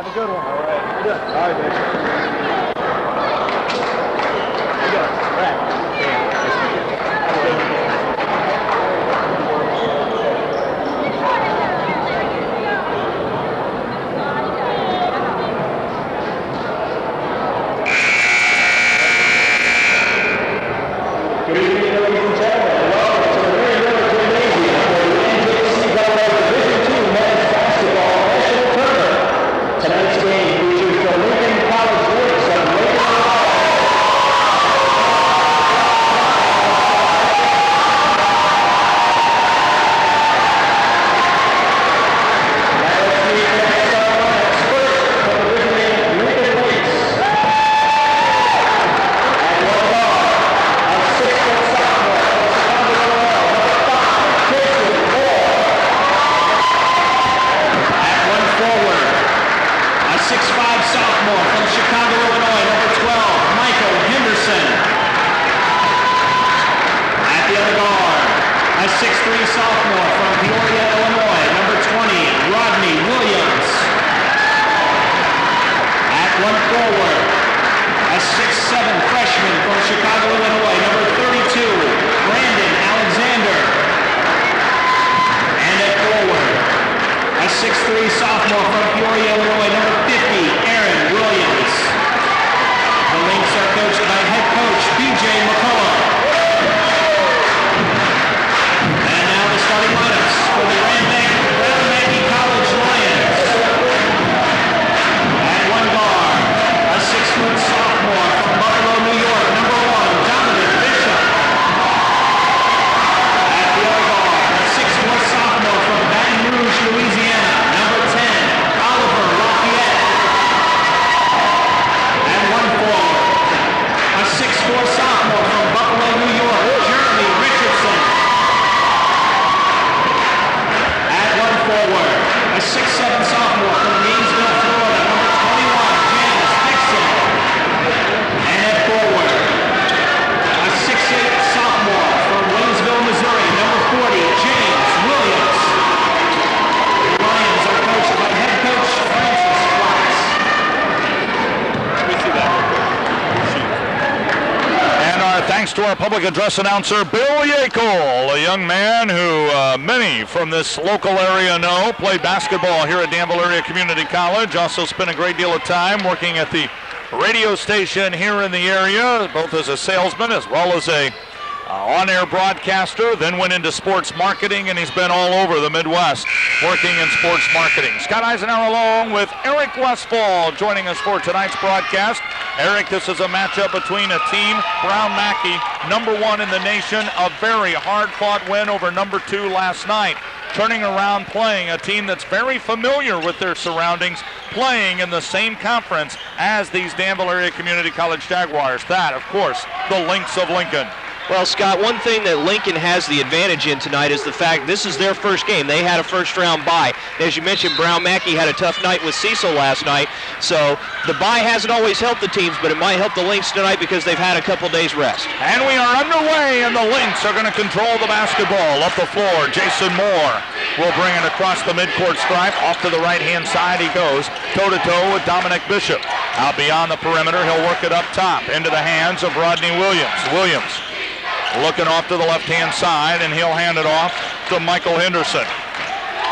Have a good one. All right. Good. All right, baby. Good. Brad. Good evening, ladies and gentlemen. Welcome to the NJCAA Division for the NJCAA Division II Men's Basketball National Tournament. Tonight's game features the Lincoln College Lynx of Lincoln, Ohio. Now let's meet the next lineups. First, from the visiting Lincoln Lynx. At one guard, a 6-foot sophomore from Chicago, Illinois, number 5, Jason Moore. At one forward, a 6'5" sophomore from Chicago, Illinois, number 12, Michael Henderson. At the other guard, a 6'3" sophomore from Peoria, Illinois, number 20, Rodney Williams. At one forward, a 6'7" freshman from Chicago, Illinois, number 32, Brandon Alexander. And at forward, a 6'3" sophomore from Peoria, Illinois, number 50, Aaron Williams. The Lynx are coached by head coach B.J. McCullough. And now the starting lineups for the Brown Mackie College Lions. At one guard, a 6-foot sophomore from Buffalo, New York, number 1, Dominic Bishop. At the other guard, a 6'4" sophomore from Baton Rouge, Louisiana, number 10, Oliver Lafayette. And one forward, a 6'4" sophomore from Buffalo, New York, Jeremy Richardson. At one forward, a 6'7" sophomore from Gainesville, Florida, number 21, James Dixon. And at forward, a 6'8" sophomore from Waynesville, Missouri, number 40, James Williams. The Lions are coached by head coach Francis Fox. Let me see that real quick. And our thanks to our public address announcer, Bill Yackel, a young man who many from this local area know, played basketball here at Danville Area Community College, also spent a great deal of time working at the radio station here in the area, both as a salesman as well as a on-air broadcaster, then went into sports marketing, and he's been all over the Midwest working in sports marketing. Scott Eisenhower along with Eric Westfall joining us for tonight's broadcast. Eric, this is a matchup between a team, Brown Mackie, number 1 in the nation, a very hard-fought win over number 2 last night, turning around playing a team that's very familiar with their surroundings, playing in the same conference as these Danville Area Community College Jaguars. That, of course, the Lynx of Lincoln. Well, Scott, one thing that Lincoln has the advantage in tonight is the fact this is their first game. They had a first-round bye. As you mentioned, Brown Mackie had a tough night with Cecil last night, so the bye hasn't always helped the teams, but it might help the Lynx tonight because they've had a couple days rest. And we are underway, and the Lynx are going to control the basketball. Up the floor, Jason Moore will bring it across the midcourt stripe. Off to the right-hand side he goes, toe-to-toe with Dominic Bishop. Out beyond the perimeter, he'll work it up top into the hands of Rodney Williams. Williams looking off to the left-hand side, and he'll hand it off to Michael Henderson.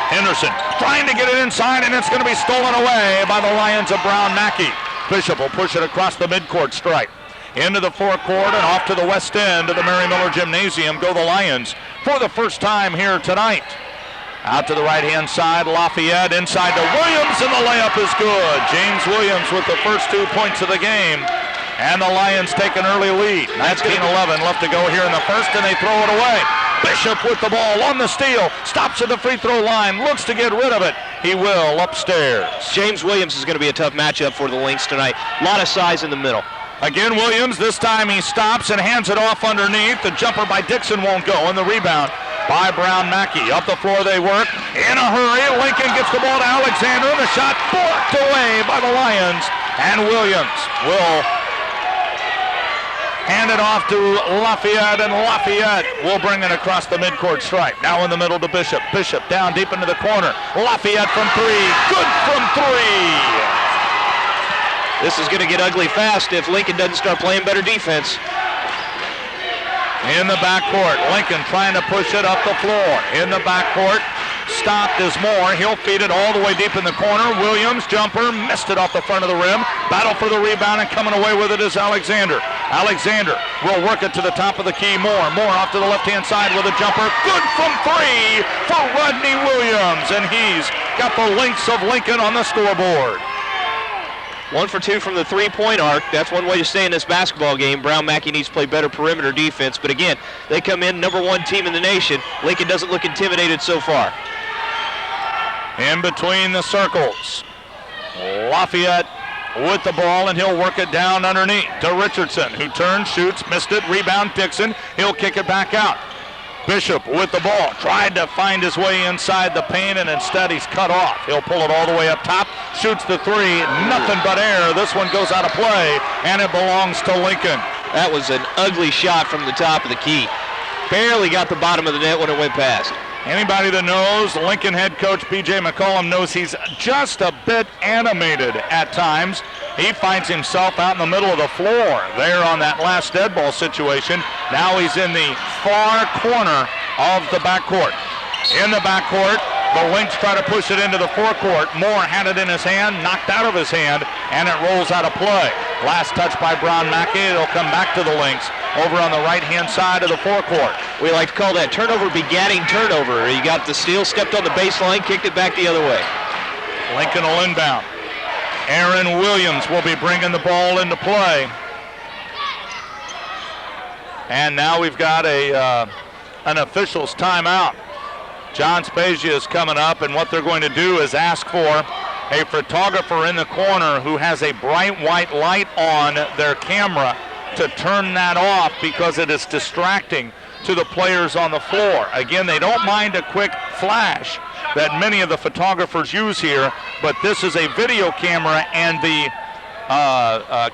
Henderson trying to get it inside, and it's going to be stolen away by the Lions of Brown Mackie. Bishop will push it across the midcourt stripe. Into the forecourt and off to the west end of the Mary Miller Gymnasium go the Lions for the first time here tonight. Out to the right-hand side, Lafayette inside to Williams, and the layup is good. James Williams with the first 2 points of the game. And the Lions take an early lead. 19-11 left to go here in the first, and they throw it away. Bishop with the ball on the steal, stops at the free throw line, looks to get rid of it. He will upstairs. James Williams is going to be a tough matchup for the Lynx tonight. A lot of size in the middle. Again, Williams, this time he stops and hands it off underneath. The jumper by Dixon won't go, and the rebound by Brown Mackie. Up the floor they work. In a hurry, Lincoln gets the ball to Alexander. The shot blocked away by the Lions, and Williams will hand it off to Lafayette, and Lafayette will bring it across the midcourt stripe. Now in the middle to Bishop. Bishop down deep into the corner. Lafayette from three. Good from three. This is going to get ugly fast if Lincoln doesn't start playing better defense. In the backcourt, Lincoln trying to push it up the floor. In the backcourt, stopped is Moore. He'll feed it all the way deep in the corner. Williams, jumper, missed it off the front of the rim. Battle for the rebound, and coming away with it is Alexander. Alexander will work it to the top of the key. Moore off to the left-hand side with a jumper. Good from three for Rodney Williams, and he's got the Lynx of Lincoln on the scoreboard. 1 for 2 from the three-point arc. That's one way to stay in this basketball game. Brown Mackie needs to play better perimeter defense, but again, they come in #1 team in the nation. Lincoln doesn't look intimidated so far. In between the circles, Lafayette with the ball, and he'll work it down underneath to Richardson, who turns, shoots, missed it, rebound Dixon. He'll kick it back out. Bishop with the ball, tried to find his way inside the paint, and instead he's cut off. He'll pull it all the way up top, shoots the three, nothing but air. This one goes out of play, and it belongs to Lincoln. That was an ugly shot from the top of the key. Barely got the bottom of the net when it went past. Anybody that knows Lincoln head coach B.J. McCollum knows he's just a bit animated at times. He finds himself out in the middle of the floor there on that last dead ball situation. Now he's in the far corner of the backcourt. In the backcourt, the Lynx try to push it into the forecourt. Moore had it in his hand, knocked out of his hand, and it rolls out of play. Last touch by Brown Mackie. It'll come back to the Lynx over on the right-hand side of the forecourt. We like to call that turnover begatting turnover. You got the steal, stepped on the baseline, kicked it back the other way. Lincoln will inbound. Aaron Williams will be bringing the ball into play. And now we've got an official's timeout. John Spezia is coming up, and what they're going to do is ask for a photographer in the corner who has a bright white light on their camera to turn that off because it is distracting to the players on the floor. Again, they don't mind a quick flash that many of the photographers use here, but this is a video camera, and the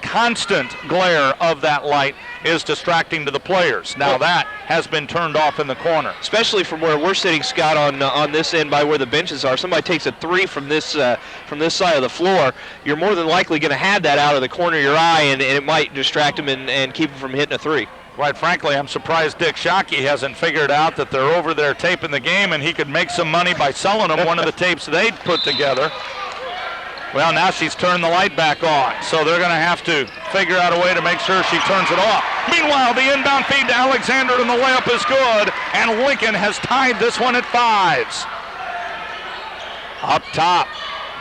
constant glare of that light is distracting to the players. Now that has been turned off in the corner. Especially from where we're sitting, Scott, on this end by where the benches are. Somebody takes a three from this side of the floor, you're more than likely going to have that out of the corner of your eye, and it might distract them and keep them from hitting a three. Quite frankly, I'm surprised Dick Shockey hasn't figured out that they're over there taping the game and he could make some money by selling them one of the tapes they'd put together. Well, now she's turned the light back on, so they're going to have to figure out a way to make sure she turns it off. Meanwhile, the inbound feed to Alexander, and the layup is good, and Lincoln has tied this one at 5s. Up top,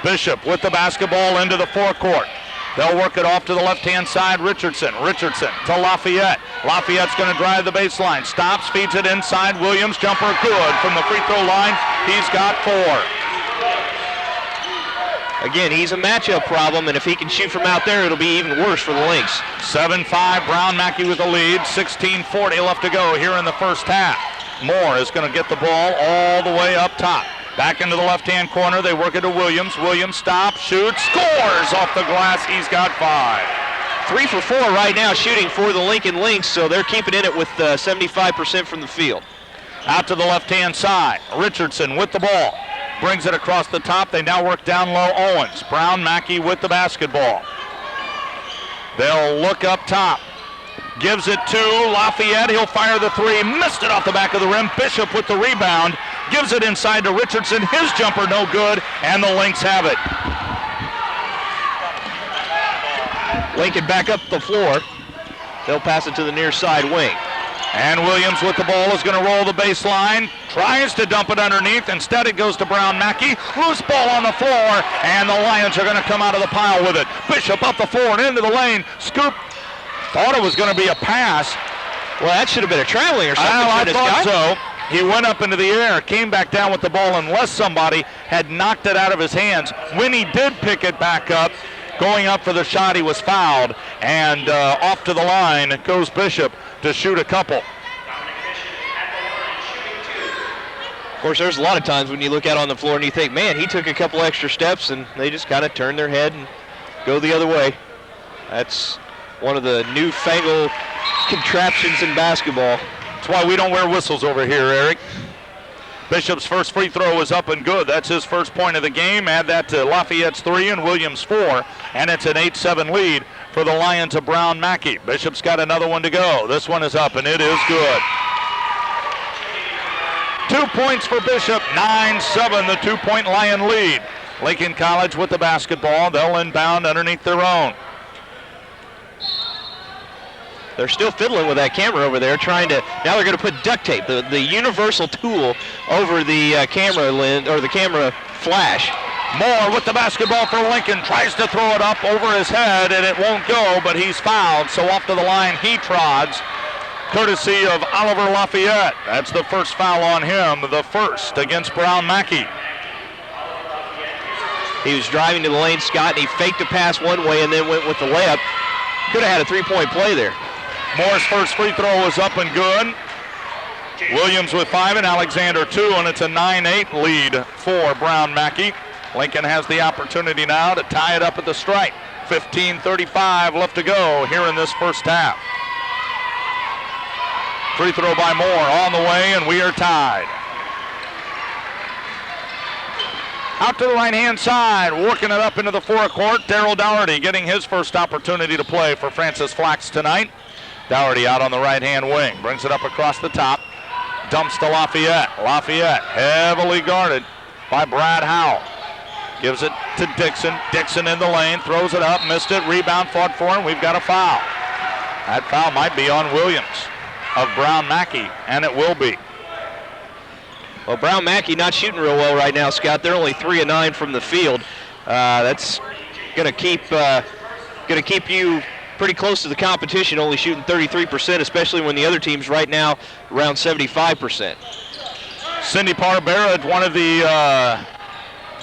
Bishop with the basketball into the forecourt. They'll work it off to the left-hand side. Richardson to Lafayette. Lafayette's going to drive the baseline. Stops, feeds it inside. Williams, jumper good from the free throw line. He's got 4. Again, he's a matchup problem, and if he can shoot from out there, it'll be even worse for the Lynx. 7-5, Brown Mackie with the lead. 16:40 left to go here in the first half. Moore is going to get the ball all the way up top. Back into the left-hand corner, they work it to Williams. Williams stops, shoots, scores off the glass. He's got 5. 3 for 4 right now shooting for the Lincoln Lynx, so they're keeping in it with 75% from the field. Out to the left-hand side, Richardson with the ball. Brings it across the top. They now work down low. Owens. Brown Mackie with the basketball. They'll look up top. Gives it to Lafayette. He'll fire the three. Missed it off the back of the rim. Bishop with the rebound. Gives it inside to Richardson. His jumper no good, and the Lynx have it. Lincoln back up the floor. They'll pass it to the near side wing. And Williams with the ball is going to roll the baseline. Tries to dump it underneath. Instead, it goes to Brown Mackie. Loose ball on the floor, and the Lions are going to come out of the pile with it. Bishop up the floor and into the lane. Scoop. Thought it was going to be a pass. Well, that should have been a traveling or something. I thought so. He went up into the air, came back down with the ball unless somebody had knocked it out of his hands. When he did pick it back up, going up for the shot, he was fouled. And off to the line goes Bishop to shoot a couple. Of course, there's a lot of times when you look out on the floor and you think, man, he took a couple extra steps, and they just kind of turn their head and go the other way. That's one of the newfangled contraptions in basketball. That's why we don't wear whistles over here, Eric. Bishop's first free throw is up and good. That's his first point of the game. Add that to Lafayette's 3 and Williams' 4, and it's an 8-7 lead for the Lions of Brown Mackie. Bishop's got another one to go. This one is up, and it is good. 2 points for Bishop, 9-7, the 2-point Lion lead. Lincoln College with the basketball. They'll inbound underneath their own. They're still fiddling with that camera over there, now they're going to put duct tape, the universal tool, over the camera lens, or the camera flash. Moore with the basketball for Lincoln, tries to throw it up over his head, and it won't go, but he's fouled, so off to the line he trods, courtesy of Oliver Lafayette. That's the first foul on him, the first against Brown Mackie. He was driving to the lane, Scott, and he faked a pass one way and then went with the layup. Could have had a three-point play there. Moore's first free throw is up and good. Williams with 5 and Alexander 2, and it's a 9-8 lead for Brown Mackie. Lincoln has the opportunity now to tie it up at the stripe. 15:35 left to go here in this first half. Free throw by Moore on the way, and we are tied. Out to the right-hand side, working it up into the forecourt. Darryl Dougherty getting his first opportunity to play for Francis Flax tonight. Dougherty out on the right-hand wing, brings it up across the top, dumps to Lafayette. Lafayette heavily guarded by Brad Howell. Gives it to Dixon. Dixon in the lane, throws it up, missed it, rebound, fought for him. We've got a foul. That foul might be on Williams of Brown Mackie, and it will be. Well, Brown Mackie not shooting real well right now, Scott. They're only 3 of 9 from the field. That's going to keep you pretty close to the competition, only shooting 33%, especially when the other team's right now around 75%. Cindy Parr-Barrett, one of the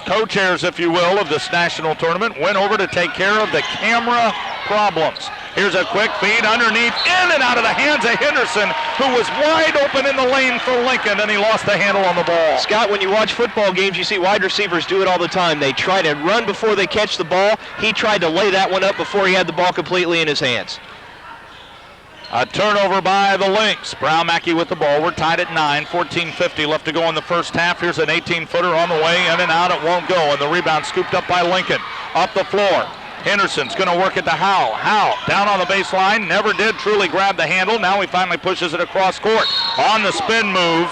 co-chairs, if you will, of this national tournament, went over to take care of the camera problems. Here's a quick feed underneath, in and out of the hands of Henderson, who was wide open in the lane for Lincoln, and he lost the handle on the ball. Scott, when you watch football games, you see wide receivers do it all the time. They try to run before they catch the ball. He tried to lay that one up before he had the ball completely in his hands. A turnover by the Lynx. Brown Mackie with the ball. We're tied at 9, 14:50 left to go in the first half. Here's an 18-footer on the way, in and out, it won't go, and the rebound scooped up by Lincoln. Up the floor. Henderson's going to work it to Howell. Howell down on the baseline, never did truly grab the handle. Now he finally pushes it across court. On the spin move,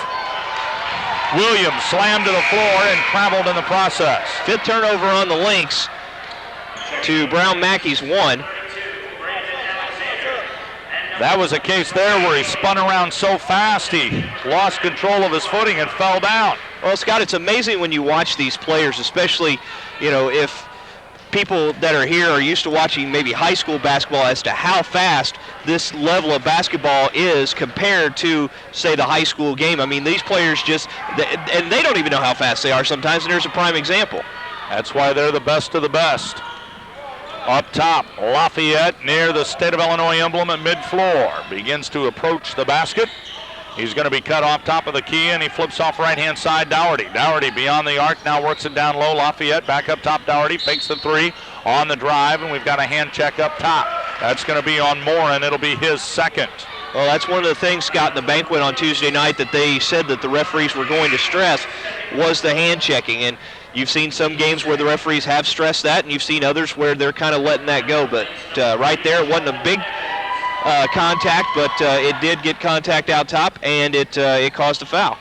Williams slammed to the floor and traveled in the process. 5th turnover on the Lynx to Brown Mackie's 1. That was a case there where he spun around so fast he lost control of his footing and fell down. Well, Scott, it's amazing when you watch these players, especially, if people that are here are used to watching maybe high school basketball, as to how fast this level of basketball is compared to, say, the high school game. I mean, these players and they don't even know how fast they are sometimes, and there's a prime example. That's why they're the best of the best. Up top, Lafayette near the State of Illinois emblem at mid-floor. Begins to approach the basket. He's going to be cut off top of the key, and he flips off right-hand side, Dougherty. Dougherty beyond the arc, now works it down low. Lafayette back up top, Dougherty fakes the 3 on the drive, and we've got a hand check up top. That's going to be on Moore, and it'll be his second. Well, that's one of the things, Scott, in the banquet on Tuesday night that they said that the referees were going to stress was the hand checking. And you've seen some games where the referees have stressed that, and you've seen others where they're kind of letting that go. But right there, it wasn't a big contact, but it did get contact out top, and it caused a foul.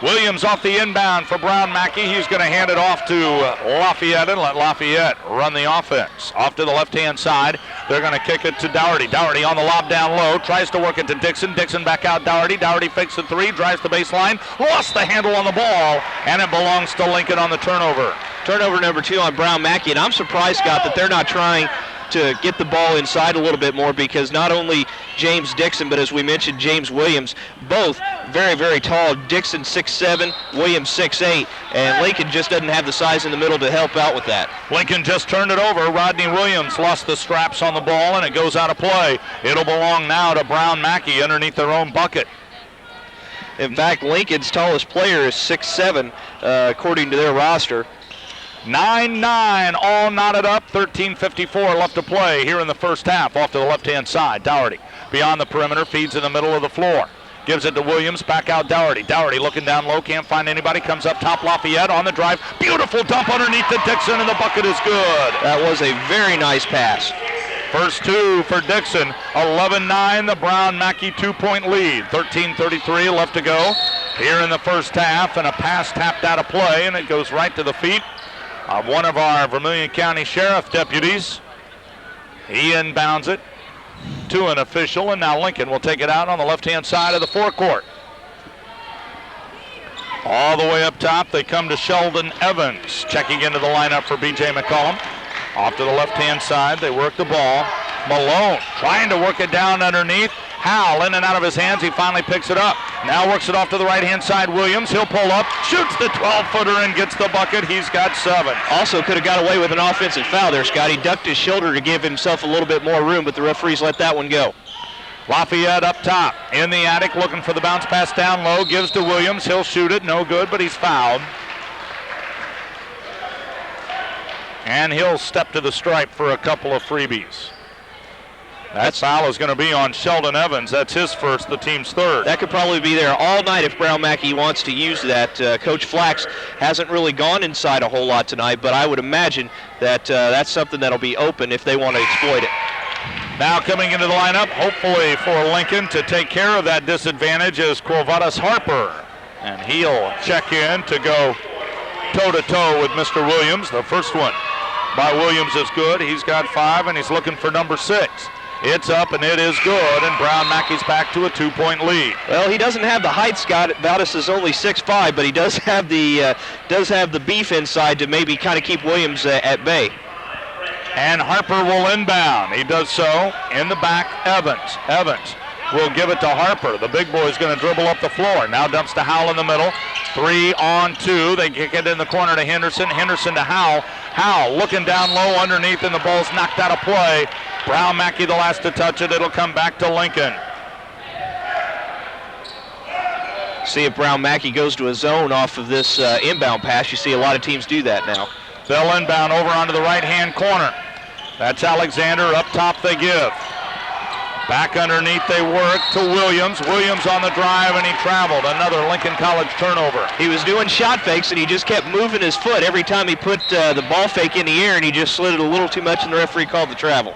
Williams off the inbound for Brown Mackie. He's going to hand it off to Lafayette and let Lafayette run the offense. Off to the left-hand side. They're going to kick it to Dougherty. Dougherty on the lob down low. Tries to work it to Dixon. Dixon back out Dougherty. Dougherty fakes the 3, drives the baseline. Lost the handle on the ball, and it belongs to Lincoln on the turnover. Turnover number 2 on Brown Mackie, and I'm surprised, Scott, that they're not trying to get the ball inside a little bit more, because not only James Dixon, but as we mentioned, James Williams, both very, very tall. Dixon 6'7", Williams 6'8", and Lincoln just doesn't have the size in the middle to help out with that. Lincoln just turned it over. Rodney Williams lost the straps on the ball, and it goes out of play. It'll belong now to Brown Mackie underneath their own bucket. In fact, Lincoln's tallest player is 6'7", according to their roster. 9-9, all knotted up, 13:54 left to play here in the first half. Off to the left-hand side, Dougherty beyond the perimeter, feeds in the middle of the floor. Gives it to Williams, back out Dougherty. Dougherty looking down low, can't find anybody. Comes up top, Lafayette on the drive. Beautiful dump underneath to Dixon, and the bucket is good. That was a very nice pass. First two for Dixon. 11-9, the Brown Mackie 2-point lead. 13:33 left to go here in the first half, and a pass tapped out of play, and it goes right to the feet of one of our Vermilion County Sheriff deputies. He inbounds it to an official, and now Lincoln will take it out on the left-hand side of the forecourt. All the way up top, they come to Sheldon Evans, checking into the lineup for B.J. McCollum. Off to the left-hand side, they work the ball. Malone trying to work it down underneath. Howell in and out of his hands, he finally picks it up. Now works it off to the right-hand side, Williams. He'll pull up, shoots the 12-footer and gets the bucket. He's got 7. Also could have got away with an offensive foul there, Scott. He ducked his shoulder to give himself a little bit more room, but the referees let that one go. Lafayette up top, in the attic, looking for the bounce pass down low. Gives to Williams, he'll shoot it, no good, but he's fouled. And he'll step to the stripe for a couple of freebies. That foul is going to be on Sheldon Evans. That's his first, the team's third. That could probably be there all night if Brown Mackie wants to use that. Coach Flax hasn't really gone inside a whole lot tonight, but I would imagine that that's something that'll be open if they want to exploit it. Now coming into the lineup, hopefully for Lincoln to take care of that disadvantage, is Corvadas Harper. And he'll check in to go toe-to-toe with Mr. Williams. The first one by Williams is good. He's got 5, and he's looking for number 6. It's up, and it is good, and Brown Mackie's back to a 2-point lead. Well, he doesn't have the height, Scott. Bautis is only 6'5", but he does have the beef inside to maybe kind of keep Williams at bay. And Harper will inbound. He does so in the back. Evans will give it to Harper. The big boy is going to dribble up the floor. Now dumps to Howell in the middle. 3-on-2. They kick it in the corner to Henderson. Henderson to Howell. Howell looking down low underneath, and the ball's knocked out of play. Brown Mackie the last to touch it. It'll come back to Lincoln. See if Brown Mackie goes to a zone off of this inbound pass. You see a lot of teams do that now. They'll inbound over onto the right-hand corner. That's Alexander. Up top they give. Back underneath they work to Williams. Williams on the drive, and he traveled. Another Lincoln College turnover. He was doing shot fakes, and he just kept moving his foot every time he put the ball fake in the air, and he just slid it a little too much, and the referee called the travel.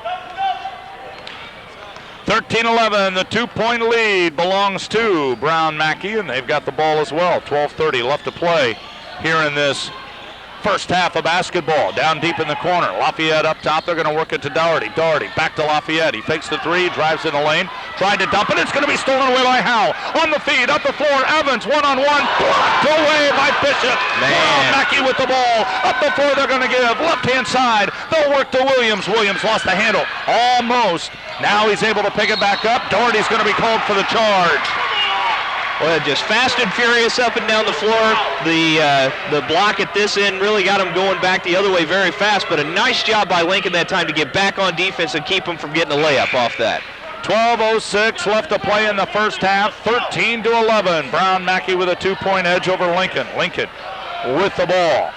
13-11, the 2-point lead belongs to Brown Mackie, and they've got the ball as well. 12:30 left to play here in this first half of basketball. Down deep in the corner. Lafayette up top. They're going to work it to Dougherty. Dougherty back to Lafayette. He fakes the 3, drives in the lane, tried to dump it. It's going to be stolen away by Howell. On the feed, up the floor. Evans, one-on-one. Blocked away by Bishop. Brown Mackie with the ball. Up the floor they're going to give. Left-hand side. They'll work to Williams. Williams lost the handle. Almost. Now he's able to pick it back up. Dougherty's going to be called for the charge. Well, just fast and furious up and down the floor. The block at this end really got him going back the other way very fast, but a nice job by Lincoln that time to get back on defense and keep him from getting a layup off that. 12:06 left to play in the first half. 13-11. Brown Mackie with a 2-point edge over Lincoln. Lincoln with the ball.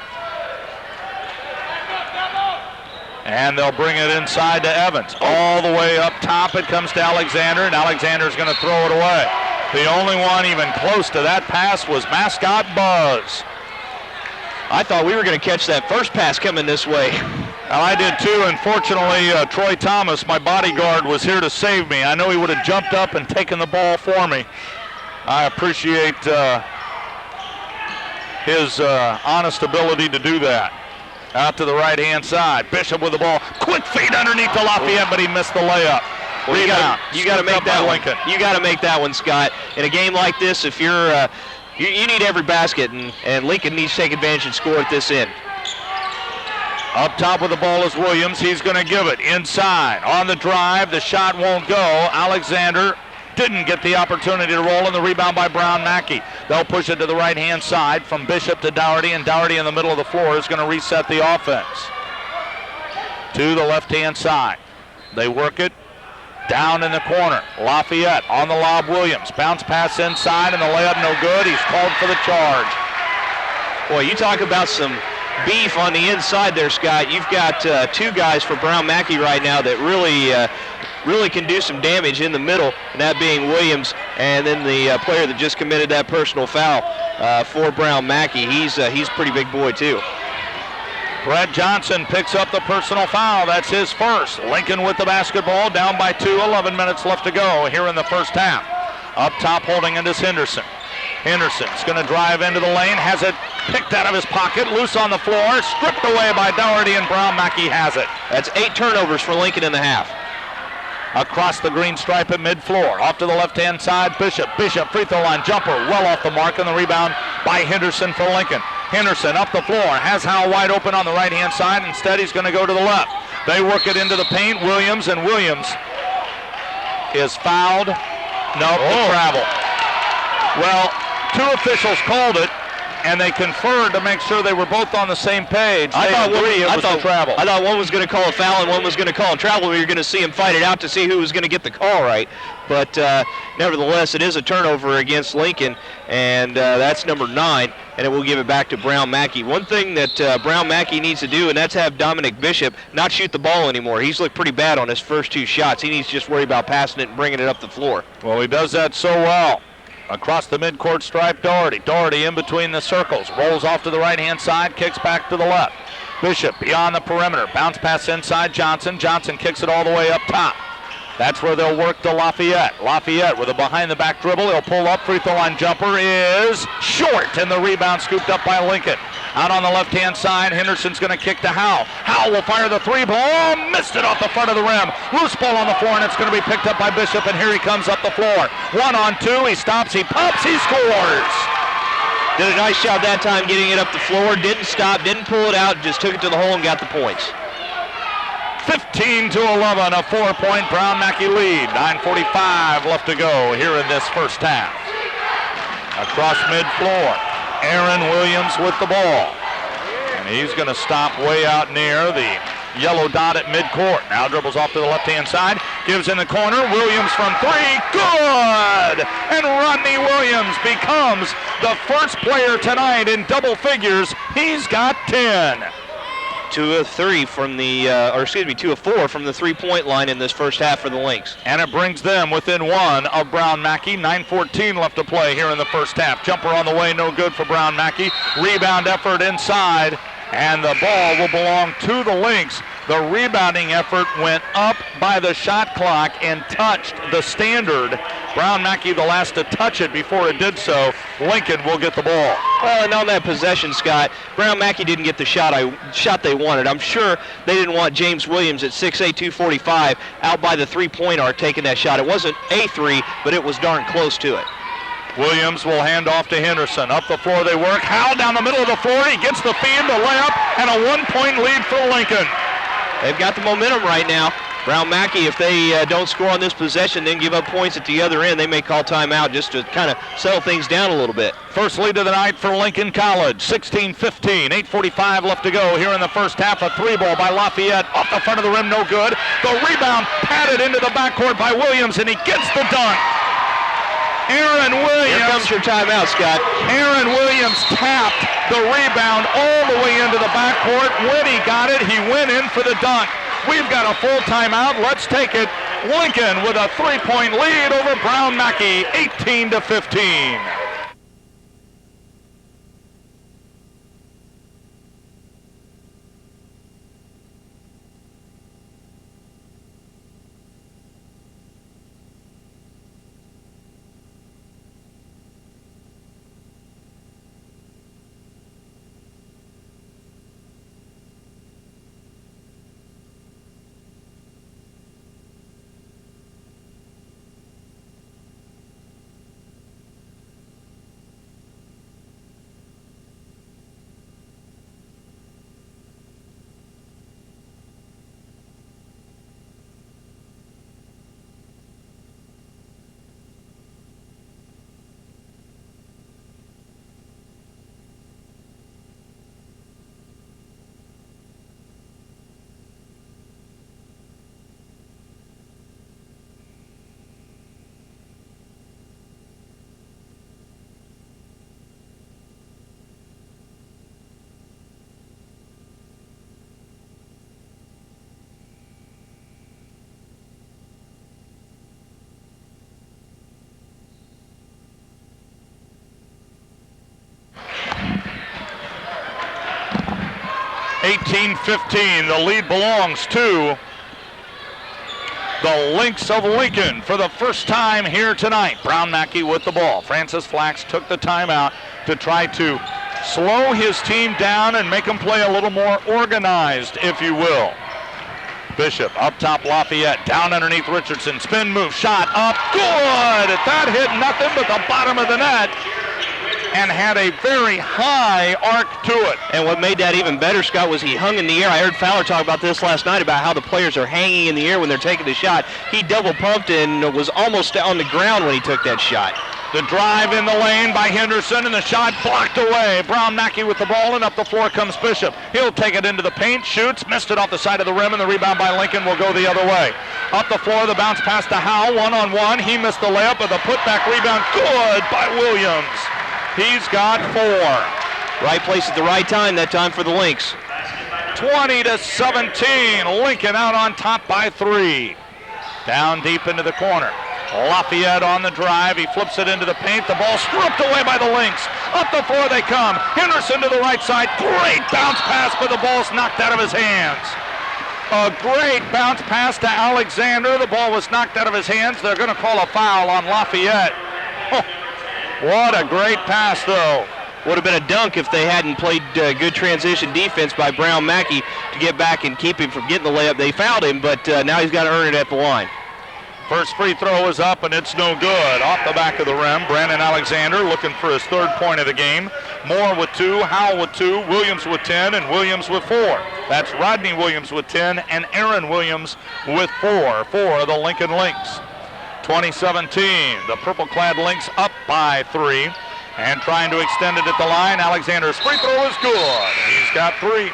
And they'll bring it inside to Evans. All the way up top it comes to Alexander, and Alexander's going to throw it away. The only one even close to that pass was mascot Buzz. I thought we were going to catch that first pass coming this way. Well, I did too. Unfortunately, Troy Thomas, my bodyguard, was here to save me. I know he would have jumped up and taken the ball for me. I appreciate his honest ability to do that. Out to the right-hand side. Bishop with the ball. Quick feed underneath to Lafayette, but he missed the layup. Well, you got to make that one. You got to make that one, Scott. In a game like this, if you're you need every basket, and Lincoln needs to take advantage and score at this end. Up top with the ball is Williams. He's going to give it inside. On the drive, the shot won't go. Alexander didn't get the opportunity to roll, and the rebound by Brown Mackie. They'll push it to the right-hand side from Bishop to Dougherty, and Dougherty in the middle of the floor is going to reset the offense. To the left-hand side. They work it down in the corner. Lafayette on the lob, Williams. Bounce pass inside, and the layup no good. He's called for the charge. Boy, you talk about some beef on the inside there, Scott. You've got 2 guys for Brown Mackie right now that really can do some damage in the middle, and that being Williams, and then the player that just committed that personal foul for Brown Mackie. He's a pretty big boy too. Brett Johnson picks up the personal foul. That's his first. Lincoln with the basketball, down by 2, 11 minutes left to go here in the first half. Up top holding it is Henderson. Henderson's going to drive into the lane, has it picked out of his pocket, loose on the floor, stripped away by Doherty, and Brown Mackie has it. That's 8 turnovers for Lincoln in the half. Across the green stripe at mid-floor, off to the left-hand side, Bishop. Bishop, free throw line jumper, well off the mark, and the rebound by Henderson for Lincoln. Henderson up the floor, has Howell wide open on the right-hand side. Instead, he's going to go to the left. They work it into the paint, Williams, and Williams is fouled. Nope, travel. Well, 2 officials called it, and they conferred to make sure they were both on the same page. I thought travel. I thought one was going to call a foul and one was going to call a travel. We were going to see him fight it out to see who was going to get the call right. But nevertheless, it is a turnover against Lincoln, and that's number 9, and it will give it back to Brown Mackie. One thing that Brown Mackie needs to do, and that's have Dominic Bishop not shoot the ball anymore. He's looked pretty bad on his first 2 shots. He needs to just worry about passing it and bringing it up the floor. Well, he does that so well. Across the midcourt stripe, Doherty. Doherty in between the circles. Rolls off to the right-hand side, kicks back to the left. Bishop beyond the perimeter. Bounce pass inside Johnson. Johnson kicks it all the way up top. That's where they'll work to Lafayette. Lafayette with a behind-the-back dribble. He'll pull up. Free throw line jumper is short, and the rebound scooped up by Lincoln. Out on the left-hand side, Henderson's going to kick to Howell. Howell will fire the 3 ball. Missed it off the front of the rim. Loose ball on the floor, and it's going to be picked up by Bishop, and here he comes up the floor. 1-on-2. He stops. He pops. He scores. Did a nice job that time getting it up the floor. Didn't stop. Didn't pull it out. Just took it to the hole and got the points. 15-11, a 4-point Brown Mackie lead. 9:45 left to go here in this first half. Across mid-floor, Aaron Williams with the ball. And he's going to stop way out near the yellow dot at midcourt. Now dribbles off to the left-hand side, gives in the corner. Williams from 3, good! And Rodney Williams becomes the first player tonight in double figures. He's got 10. 2 of 4 from the 3-point line in this first half for the Lynx. And it brings them within 1 of Brown Mackie. 9:14 left to play here in the first half. Jumper on the way, no good for Brown Mackie. Rebound effort inside, and the ball will belong to the Lynx. The rebounding effort went up by the shot clock and touched the standard. Brown Mackie the last to touch it before it did so. Lincoln will get the ball. Well, and on that possession, Scott, Brown Mackie didn't get the shot they wanted. I'm sure they didn't want James Williams at 6'8", 245 out by the 3-point arc taking that shot. It wasn't a 3, but it was darn close to it. Williams will hand off to Henderson. Up the floor they work. Howell down the middle of the floor. He gets the feed, the layup, and a 1-point lead for Lincoln. They've got the momentum right now. Brown Mackie, if they don't score on this possession, then give up points at the other end, they may call timeout just to kind of settle things down a little bit. First lead of the night for Lincoln College, 16-15, 8:45 left to go here in the first half. A 3-ball by Lafayette off the front of the rim, no good. The rebound patted into the backcourt by Williams, and he gets the dunk. Aaron Williams. Here comes your timeout, Scott. Aaron Williams tapped the rebound all the way into the backcourt. When he got it, he went in for the dunk. We've got a full timeout. Let's take it. Lincoln with a 3-point lead over Brown Mackie, 18-15. 18-15. The lead belongs to the Lynx of Lincoln for the first time here tonight. Brown Mackie with the ball. Francis Flax took the timeout to try to slow his team down and make them play a little more organized, if you will. Bishop up top, Lafayette down underneath Richardson. Spin move, shot up, good! That hit nothing but the bottom of the net and had a very high arc to it. And what made that even better, Scott, was he hung in the air. I heard Fowler talk about this last night about how the players are hanging in the air when they're taking the shot. He double pumped and was almost on the ground when he took that shot. The drive in the lane by Henderson, and the shot blocked away. Brown Mackie with the ball, and up the floor comes Bishop. He'll take it into the paint, shoots, missed it off the side of the rim, and the rebound by Lincoln will go the other way. Up the floor, the bounce pass to Howe, one-on-one. He missed the layup, but the putback rebound, good by Williams. He's got 4. Right place at the right time, that time for the Lynx. 20-17, Lincoln out on top by 3. Down deep into the corner. Lafayette on the drive. He flips it into the paint. The ball stripped away by the Lynx. Up the floor they come. Henderson to the right side. Great bounce pass, but the ball's knocked out of his hands. A great bounce pass to Alexander. The ball was knocked out of his hands. They're going to call a foul on Lafayette. Oh, what a great pass, though. Would have been a dunk if they hadn't played good transition defense by Brown Mackie to get back and keep him from getting the layup. They fouled him, but now he's got to earn it at the line. First free throw is up, and it's no good. Off the back of the rim, Brandon Alexander looking for his 3rd point of the game. Moore with 2, Howell with 2, Williams with 10, and Williams with 4. That's Rodney Williams with 10, and Aaron Williams with 4 for the Lincoln Lynx. 20-17, the purple-clad Lynx up by 3, and trying to extend it at the line. Alexander's free throw is good. He's got 3.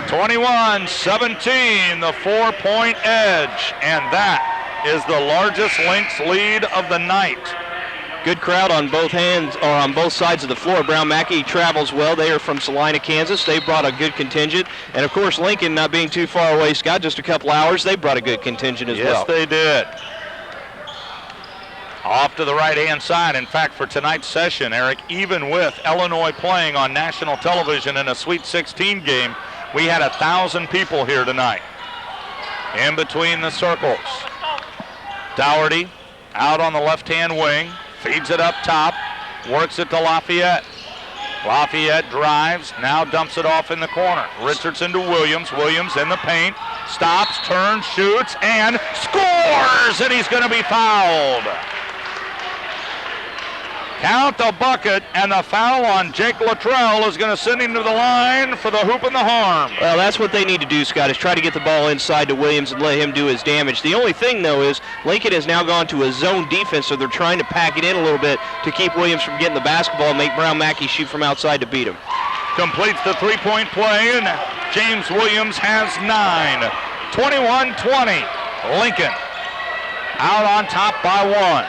21-17, the 4-point edge, and that is the largest Lynx lead of the night. Good crowd on both hands, or on both sides of the floor. Brown Mackie travels well. They are from Salina, Kansas. They brought a good contingent. And, of course, Lincoln, not being too far away, Scott, just a couple hours, they brought a good contingent as well. Yes, they did. Off to the right-hand side. In fact, for tonight's session, Eric, even with Illinois playing on national television in a Sweet 16 game, we had 1,000 people here tonight. In between the circles. Dougherty out on the left-hand wing. Feeds it up top, works it to Lafayette. Lafayette drives, now dumps it off in the corner. Richardson to Williams. Williams in the paint, stops, turns, shoots, and scores! And he's going to be fouled. Count the bucket, and the foul on Jake Luttrell is going to send him to the line for the hoop and the harm. Well, that's what they need to do, Scott, is try to get the ball inside to Williams and let him do his damage. The only thing, though, is Lincoln has now gone to a zone defense, so they're trying to pack it in a little bit to keep Williams from getting the basketball and make Brown Mackie shoot from outside to beat him. Completes the 3-point play, and James Williams has 9. 21-20. Lincoln out on top by 1.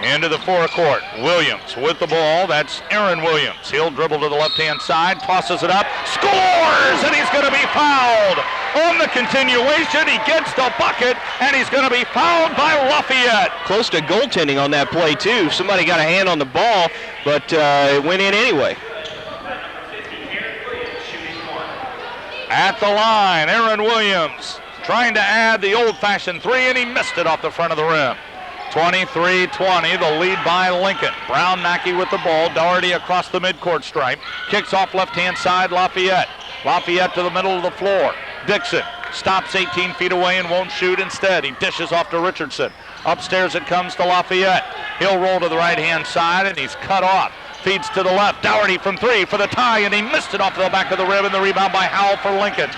Into the forecourt. Williams with the ball. That's Aaron Williams. He'll dribble to the left-hand side, tosses it up, scores, and he's going to be fouled. On the continuation, he gets the bucket, and he's going to be fouled by Lafayette. Close to goaltending on that play, too. Somebody got a hand on the ball, but it went in anyway. At the line, Aaron Williams trying to add the old-fashioned 3, and he missed it off the front of the rim. 23-20, the lead by Lincoln. Brown Mackie with the ball. Dougherty across the midcourt stripe. Kicks off left-hand side, Lafayette. Lafayette to the middle of the floor. Dixon stops 18 feet away and won't shoot instead. He dishes off to Richardson. Upstairs it comes to Lafayette. He'll roll to the right-hand side, and he's cut off. Feeds to the left. Dougherty from 3 for the tie, and he missed it off the back of the rim, and the rebound by Howell for Lincoln.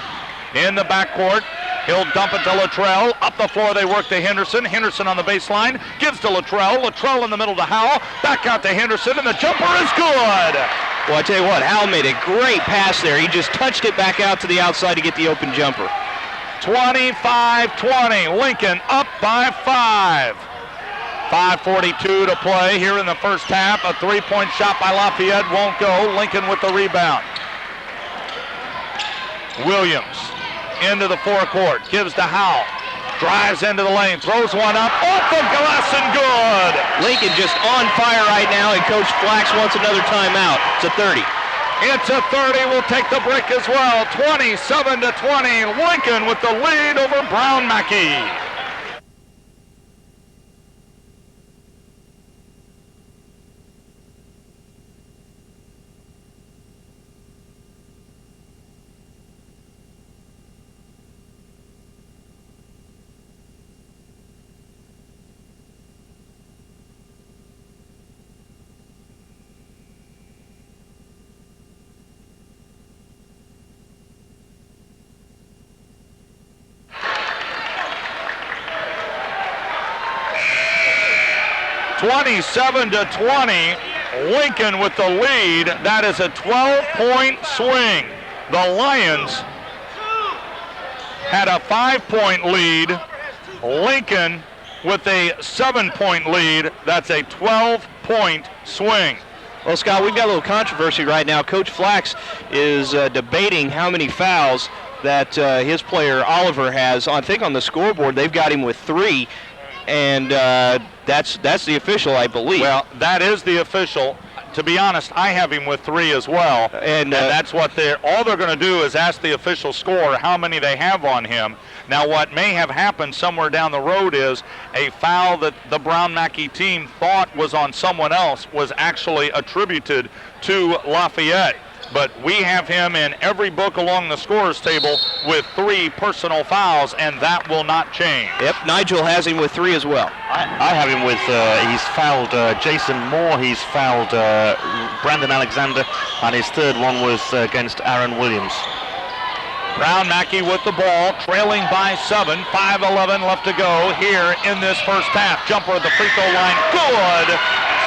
In the backcourt, he'll dump it to Luttrell. Up the floor, they work to Henderson. Henderson on the baseline, gives to Luttrell. Luttrell in the middle to Howell. Back out to Henderson, and the jumper is good. Well, I tell you what, Howell made a great pass there. He just touched it back out to the outside to get the open jumper. 25-20, Lincoln up by 5. 5:42 to play here in the first half. A 3-point shot by Lafayette won't go. Lincoln with the rebound. Williams into the forecourt, gives to Howell, drives into the lane, throws one up, off the glass and good. Lincoln just on fire right now, and Coach Flax wants another timeout. It's a 30. It's a 30. We'll take the break as well. 27-20. Lincoln with the lead over Brown Mackie. (27-20), Lincoln with the lead. That is a 12-point swing. The Lions had a 5-point lead. Lincoln with a 7-point lead. That's a 12-point swing. Well, Scott, we've got a little controversy right now. Coach Flax is debating how many fouls that his player Oliver has. I think on the scoreboard they've got him with 3. And that's the official, I believe. Well, that is the official. To be honest, I have him with 3 as well. And that's what all they're going to do is ask the official score how many they have on him. Now, what may have happened somewhere down the road is a foul that the Brown Mackie team thought was on someone else was actually attributed to Lafayette. But we have him in every book along the scorers table with 3 personal fouls, and that will not change. Yep, Nigel has him with 3 as well. I have him with, he's fouled Jason Moore, he's fouled Brandon Alexander, and his 3rd one was against Aaron Williams. Brown Mackie with the ball, trailing by 7, 5:11 left to go here in this first half. Jumper at the free throw line, good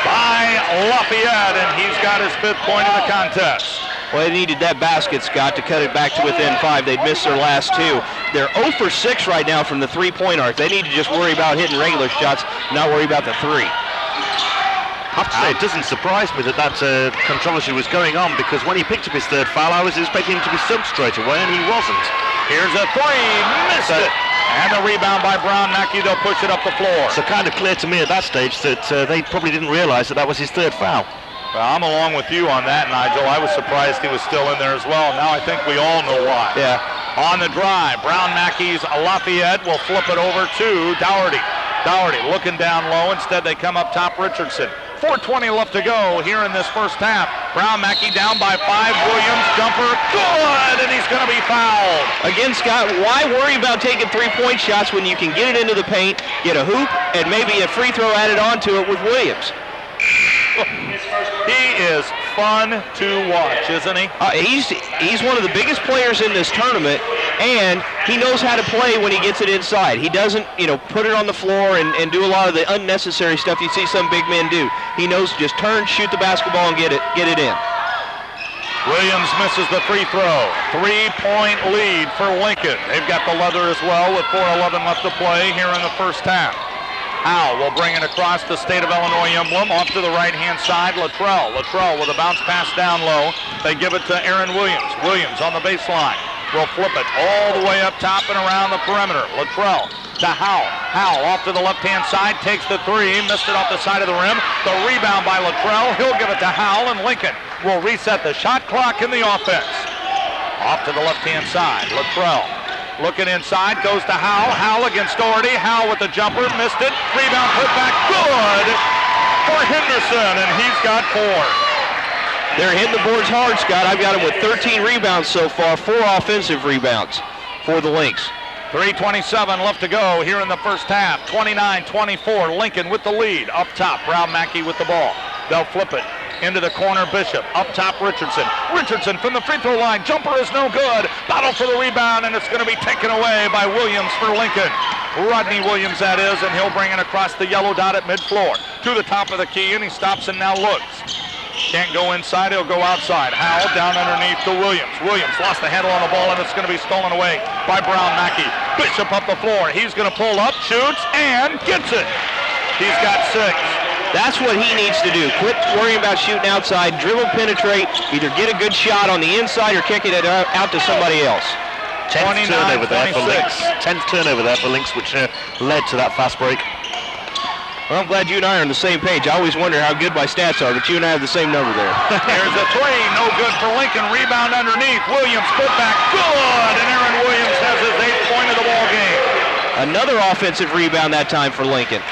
by Lafayette, and he's got his 5th point of the contest. Well, they needed that basket, Scott, to cut it back to within 5. They'd missed their last 2. They're 0 for 6 right now from the 3-point arc. They need to just worry about hitting regular shots, not worry about the 3. I have to say, it doesn't surprise me that controversy was going on, because when he picked up his 3rd foul, I was expecting him to be subbed straight away, and he wasn't. Here's a 3, missed it. And a rebound by Brown Mackie. They'll push it up the floor. So kind of clear to me at that stage that they probably didn't realize that was his 3rd foul. Well, I'm along with you on that, Nigel. I was surprised he was still in there as well. Now I think we all know why. Yeah. On the drive, Brown Mackie's Lafayette will flip it over to Dougherty. Dougherty looking down low. Instead, they come up top, Richardson. 4:20 left to go here in this first half. Brown Mackie down by 5. Williams, jumper, good, and he's going to be fouled. Again, Scott, why worry about taking 3-point shots when you can get it into the paint, get a hoop, and maybe a free throw added onto it with Williams? He is fun to watch, isn't he? He's one of the biggest players in this tournament, and he knows how to play when he gets it inside. He doesn't, put it on the floor and do a lot of the unnecessary stuff you see some big men do. He knows to just turn, shoot the basketball, and get it in. Williams misses the free throw. 3-point lead for Lincoln. They've got the leather as well with 4:11 left to play here in the first half. Howe will bring it across the State of Illinois emblem, off to the right-hand side. Luttrell with a bounce pass down low. They give it to Aaron Williams. Williams on the baseline will flip it all the way up top and around the perimeter. Luttrell to Howe. Howe off to the left-hand side, takes the 3, missed it off the side of the rim. The rebound by Luttrell. He'll give it to Howe, and Lincoln will reset the shot clock in the offense. Off to the left-hand side, Luttrell. Looking inside, goes to Howe. Howe against Dougherty. Howe with the jumper, missed it. Rebound put back, good for Henderson, and he's got 4. They're hitting the boards hard, Scott. I've got him with 13 rebounds so far, 4 offensive rebounds for the Lynx. 3:27 left to go here in the first half. 29-24, Lincoln with the lead. Up top, Brown Mackie with the ball. They'll flip it into the corner, Bishop. Up top, Richardson. Richardson from the free throw line. Jumper is no good. Battle for the rebound, and it's going to be taken away by Williams for Lincoln. Rodney Williams, that is, and he'll bring it across the yellow dot at midfloor. To the top of the key, and he stops and now looks. Can't go inside, he'll go outside. Howell down underneath to Williams. Williams lost the handle on the ball, and it's going to be stolen away by Brown Mackie. Bishop up the floor. He's going to pull up, shoots, and gets it. He's got 6. That's what he needs to do. Quit worrying about shooting outside, dribble, penetrate, either get a good shot on the inside or kick it out to somebody else. 10th turnover there for Lynx. 10th turnover there for Lynx, which led to that fast break. Well, I'm glad you and I are on the same page. I always wonder how good my stats are, but you and I have the same number there. Here's a three, no good for Lincoln. Rebound underneath. Williams put back, good, and Aaron Williams has his 8th point of the ball game. Another offensive rebound that time for Lincoln.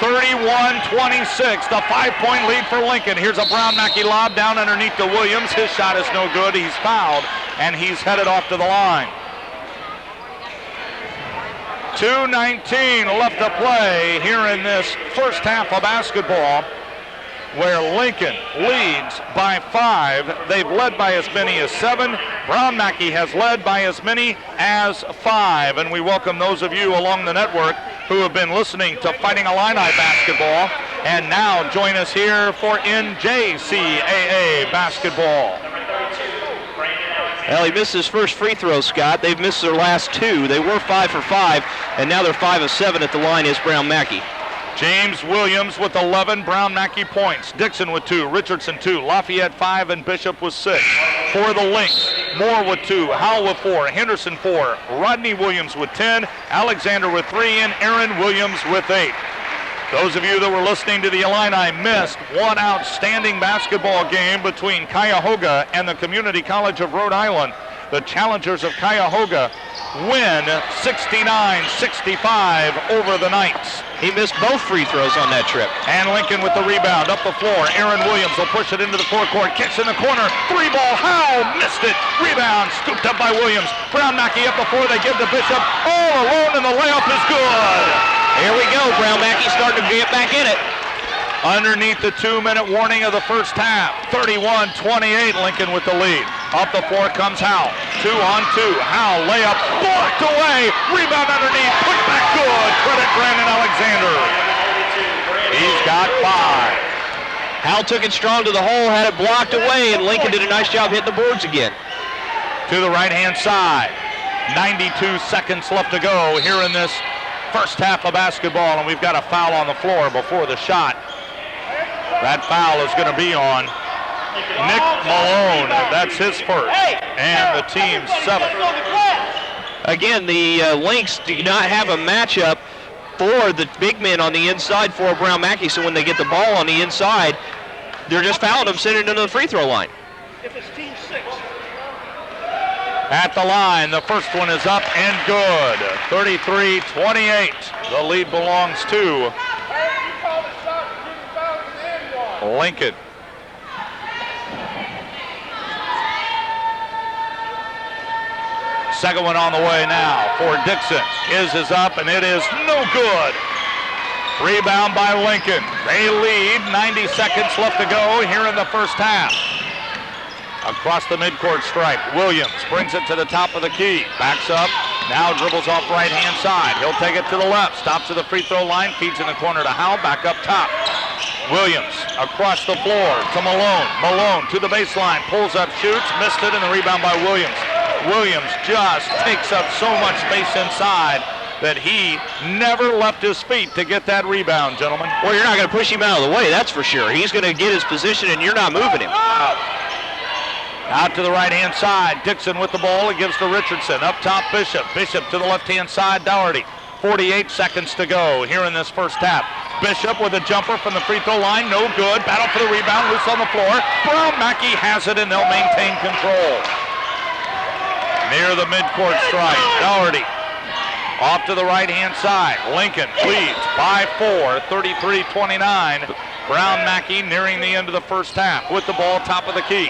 31-26, the 5-point lead for Lincoln. Here's a Brown Mackie lob down underneath to Williams. His shot is no good. He's fouled, and he's headed off to the line. 2:19 left to play here in this first half of basketball, where Lincoln leads by 5. They've led by as many as 7. Brown Mackie has led by as many as 5. And we welcome those of you along the network who have been listening to Fighting Illini basketball and now join us here for NJCAA basketball. Well, he missed his first free throw, Scott. They've missed their last 2. They were 5 for 5, and now they're 5 of 7 at the line is Brown Mackie. James Williams with 11 Brown Mackie points. Dixon with 2, Richardson 2, Lafayette 5, and Bishop with 6. For the Lynx, Moore with 2, Howell with 4, Henderson 4, Rodney Williams with 10, Alexander with 3, and Aaron Williams with 8. Those of you that were listening to the Illini missed one outstanding basketball game between Cuyahoga and the Community College of Rhode Island. The challengers of Cuyahoga win 69-65 over the Knights. He missed both free throws on that trip. And Lincoln with the rebound up the floor. Aaron Williams will push it into the forecourt. Kicks in the corner. 3-ball. Howe missed it. Rebound scooped up by Williams. Brown Mackie up the floor. They give to Bishop. All alone, and the layup is good. Here we go. Brown Mackie starting to get back in it. Underneath the 2-minute warning of the first half. 31-28, Lincoln with the lead. Up the floor comes Howell. 2-on-2. Howell layup blocked away. Rebound underneath. Put back good. Credit Brandon Alexander. He's got 5. Howell took it strong to the hole, had it blocked away, and Lincoln did a nice job hitting the boards again. To the right-hand side. 92 seconds left to go here in this first half of basketball, and we've got a foul on the floor before the shot. That foul is going to be on Nick Malone. That's his first, and the team's 7th. Again, the Lynx do not have a matchup for the big men on the inside for Brown Mackie, so when they get the ball on the inside, they're just fouling them, sending it into the free throw line. If it's team 6. At the line, the first one is up and good. 33-28. The lead belongs to Lincoln. Second one on the way now for Dixon. His is up, and it is no good. Rebound by Lincoln. They lead. 90 seconds left to go here in the first half. Across the midcourt stripe, Williams brings it to the top of the key. Backs up, now dribbles off right-hand side. He'll take it to the left, stops at the free throw line, feeds in the corner to Howell, back up top. Williams across the floor to Malone. Malone to the baseline, pulls up, shoots, missed it, and the rebound by Williams. Williams just takes up so much space inside that he never left his feet to get that rebound, gentlemen. Well, you're not going to push him out of the way, that's for sure. He's going to get his position, and you're not moving him. Out to the right-hand side. Dixon with the ball. He gives to Richardson. Up top, Bishop. Bishop to the left-hand side, Dougherty. 48 seconds to go here in this first half. Bishop with a jumper from the free throw line. No good. Battle for the rebound. Loose on the floor. Brown Mackie has it, and they'll maintain control. Near the midcourt stripe. Dougherty off to the right-hand side. Lincoln leads by 4, 33-29. Brown Mackie nearing the end of the first half with the ball top of the key.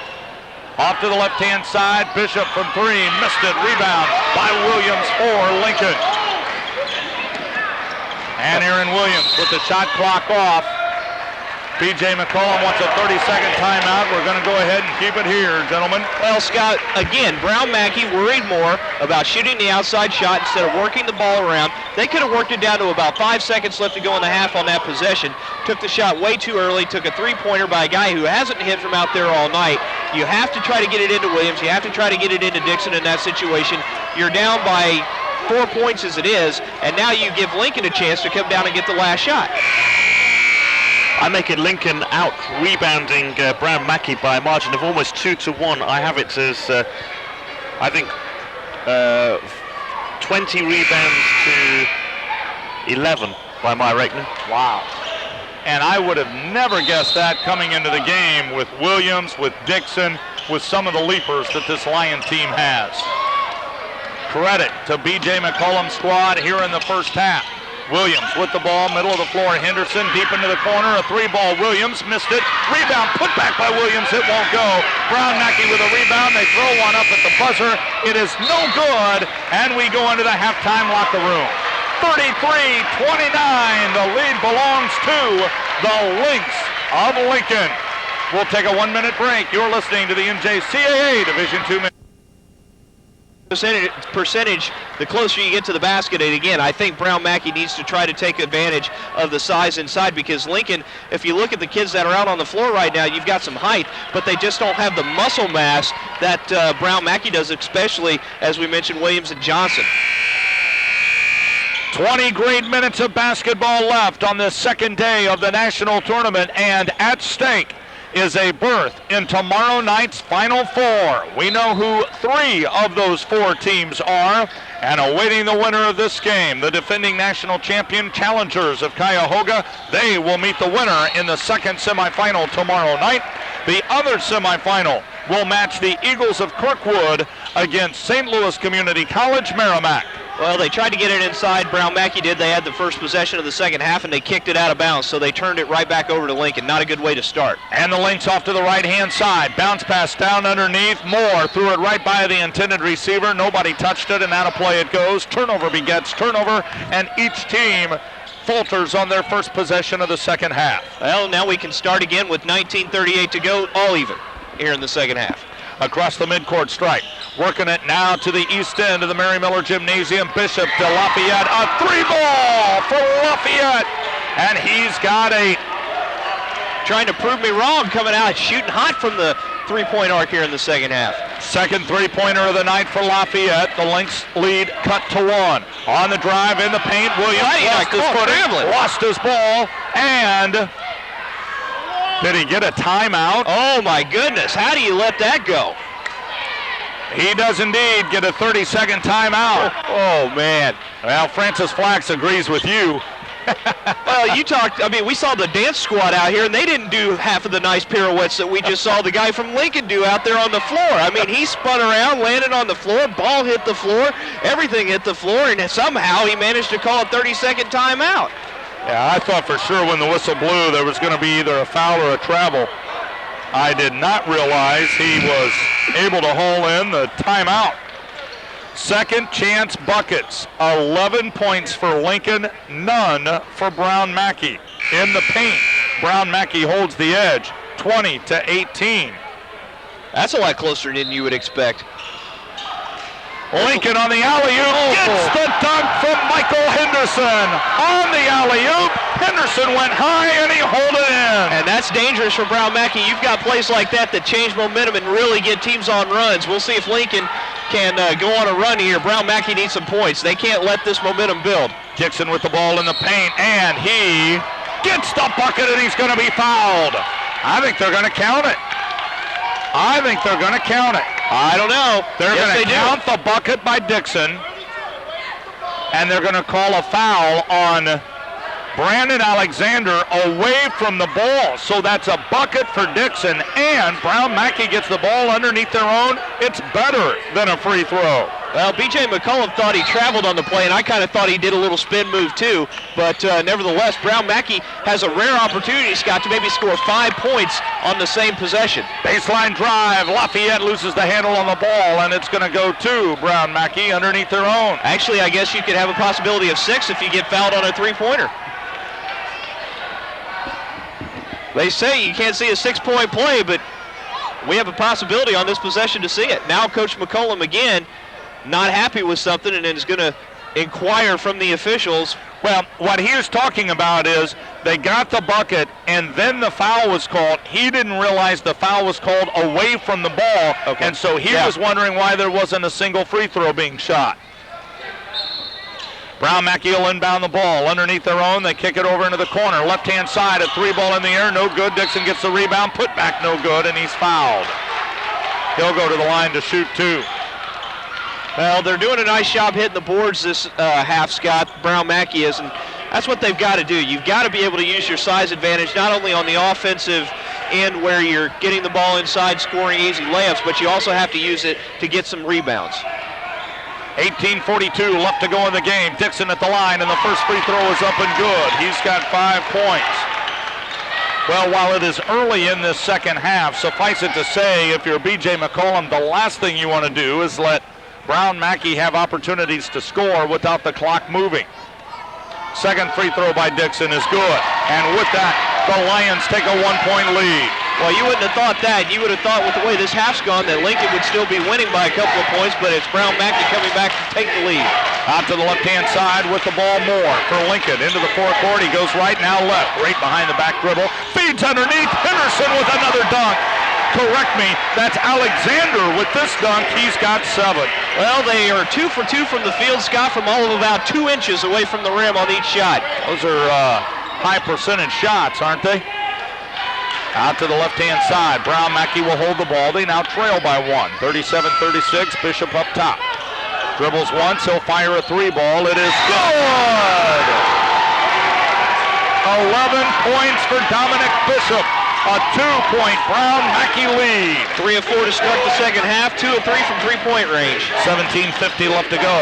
Off to the left-hand side, Bishop from 3, missed it, rebound by Williams for Lincoln. And Aaron Williams with the shot clock off. B.J. McCollum wants a 30-second timeout. We're going to go ahead and keep it here, gentlemen. Well, Scott, again, Brown Mackie worried more about shooting the outside shot instead of working the ball around. They could have worked it down to about 5 seconds left to go in the half on that possession. Took the shot way too early, took a three-pointer by a guy who hasn't hit from out there all night. You have to try to get it into Williams. You have to try to get it into Dixon in that situation. You're down by 4 points as it is, and now you give Lincoln a chance to come down and get the last shot. I make it Lincoln out rebounding Brown Mackie by a margin of almost 2-1. I have it as, I think, 20 rebounds to 11 by my reckoning. Wow. And I would have never guessed that coming into the game with Williams, with Dixon, with some of the leapers that this Lion team has. Credit to B.J. McCollum's squad here in the first half. Williams with the ball, middle of the floor. Henderson deep into the corner. A 3-ball. Williams missed it. Rebound put back by Williams. It won't go. Brown Mackie with a rebound. They throw one up at the buzzer. It is no good. And we go into the halftime locker room. 33-29. The lead belongs to the Lynx of Lincoln. We'll take a 1-minute break. You're listening to the NJCAA Division II. Percentage, the closer you get to the basket, and again, I think Brown Mackie needs to try to take advantage of the size inside, because Lincoln, if you look at the kids that are out on the floor right now, you've got some height, but they just don't have the muscle mass that Brown Mackie does, especially, as we mentioned, Williams and Johnson. 20 great minutes of basketball left on this second day of the national tournament, and at stake is a berth in tomorrow night's Final Four. We know who 3 of those 4 teams are, and awaiting the winner of this game, the defending national champion challengers of Cuyahoga. They will meet the winner in the second semifinal tomorrow night. The other semifinal will match the Eagles of Kirkwood against St. Louis Community College Merrimack. Well, they tried to get it inside. Brown Mackie did. They had the first possession of the second half, and they kicked it out of bounds, so they turned it right back over to Lincoln. Not a good way to start. And the Lynx off to the right-hand side. Bounce pass down underneath. Moore threw it right by the intended receiver. Nobody touched it, and out of play it goes. Turnover begets turnover, and each team falters on their first possession of the second half. Well, now we can start again with 19:38 to go, all even here in the second half. Across the midcourt stripe. Working it now to the east end of the Mary Miller Gymnasium. Bishop to Lafayette. A 3-ball for Lafayette. And he's got 8. Trying to prove me wrong, coming out shooting hot from the three-point arc here in the second half. Second three-pointer of the night for Lafayette. The Lynx lead cut to 1. On the drive in the paint, Williams lost his ball, and did he get a timeout? Oh my goodness, how do you let that go? He does indeed get a 30-second timeout. Oh man. Well, Francis Flax agrees with you. Well, we saw the dance squad out here, and they didn't do half of the nice pirouettes that we just saw the guy from Lincoln do out there on the floor. I mean, he spun around, landed on the floor, ball hit the floor, everything hit the floor, and somehow he managed to call a 30-second timeout. Yeah, I thought for sure when the whistle blew there was going to be either a foul or a travel. I did not realize he was able to haul in the timeout. Second chance buckets, 11 points for Lincoln, none for Brown Mackie. In the paint, Brown Mackie holds the edge, 20-18. That's a lot closer than you would expect. Lincoln on the alley-oop gets the dunk from Michael Henderson. On the alley-oop, Henderson went high and he hauled it in. And that's dangerous for Brown Mackie. You've got plays like that change momentum and really get teams on runs. We'll see if Lincoln can go on a run here. Brown Mackie needs some points. They can't let this momentum build. Dixon with the ball in the paint, and he gets the bucket, and he's going to be fouled. I think they're going to count it. I don't know. They're going to count the bucket by Dixon, and they're going to call a foul on Brandon Alexander away from the ball. So that's a bucket for Dixon, and Brown Mackie gets the ball underneath their own. It's better than a free throw. Well, B.J. McCollum thought he traveled on the play, and I kind of thought he did a little spin move too. But nevertheless, Brown Mackie has a rare opportunity, Scott, to maybe score 5 points on the same possession. Baseline drive. Lafayette loses the handle on the ball, and it's going to go to Brown Mackie underneath their own. Actually, I guess you could have a possibility of 6 if you get fouled on a three-pointer. They say you can't see a 6-point play, but we have a possibility on this possession to see it. Now Coach McCollum again not happy with something and is going to inquire from the officials. Well, what he was talking about is they got the bucket and then the foul was called. He didn't realize the foul was called away from the ball, and so he was wondering why there wasn't a single free throw being shot. Brown Mackie will inbound the ball underneath their own. They kick it over into the corner. Left-hand side, a 3-ball in the air, no good. Dixon gets the rebound, put back no good, and he's fouled. He'll go to the line to shoot 2. Well, they're doing a nice job hitting the boards this half, Scott. Brown Mackie is, and That's what they've got to do. You've got to be able to use your size advantage, not only on the offensive end where you're getting the ball inside, scoring easy layups, but you also have to use it to get some rebounds. 18:42 left to go in the game. Dixon at the line, and the first free throw is up and good. He's got 5 points. Well, while it is early in this second half, suffice it to say, if you're B.J. McCollum, the last thing you want to do is let Brown Mackie have opportunities to score without the clock moving. Second free throw by Dixon is good. And with that, the Lions take a 1-point lead. Well, you wouldn't have thought that. You would have thought with the way this half's gone that Lincoln would still be winning by a couple of points, but it's Brown Mackie coming back to take the lead. Out to the left-hand side with the ball, Moore for Lincoln. Into the forecourt, he goes right, now left. Right behind the back dribble. Feeds underneath. Henderson with another dunk. Correct me, that's Alexander with this dunk. He's got 7. Well, they are 2 for 2 from the field, Scott, from all of about 2 inches away from the rim on each shot. Those are high percentage shots, aren't they? Out to the left-hand side. Brown Mackie will hold the ball. They now trail by 1. 37-36, Bishop up top. Dribbles once, he'll fire a 3 ball. It is good! 11 points for Dominic Bishop. A 2-point Brown Mackie lead. 3 of 4 to start the second half, 2 of 3 from three-point range. 17:50 left to go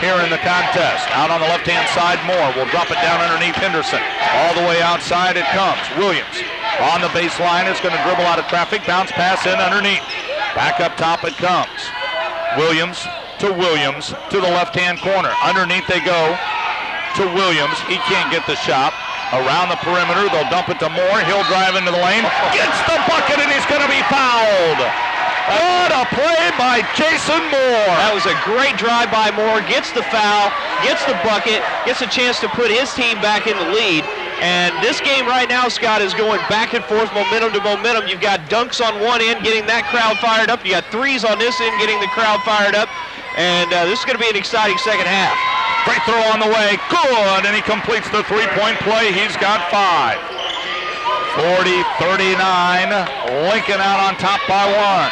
here in the contest. Out on the left-hand side, Moore will drop it down underneath Henderson. All the way outside it comes. Williams on the baseline is going to dribble out of traffic. Bounce pass in underneath. Back up top it comes. Williams to the left-hand corner. Underneath they go to Williams. He can't get the shot. Around the perimeter, they'll dump it to Moore. He'll drive into the lane. Gets the bucket, and he's going to be fouled. What a play by Jason Moore. That was a great drive by Moore. Gets the foul, gets the bucket, gets a chance to put his team back in the lead. And this game right now, Scott, is going back and forth, momentum to momentum. You've got dunks on one end, getting that crowd fired up. You got threes on this end, getting the crowd fired up. And this is going to be an exciting second half. Free throw on the way, good, and he completes the 3-point play. He's got 5. 40-39, Lincoln out on top by 1.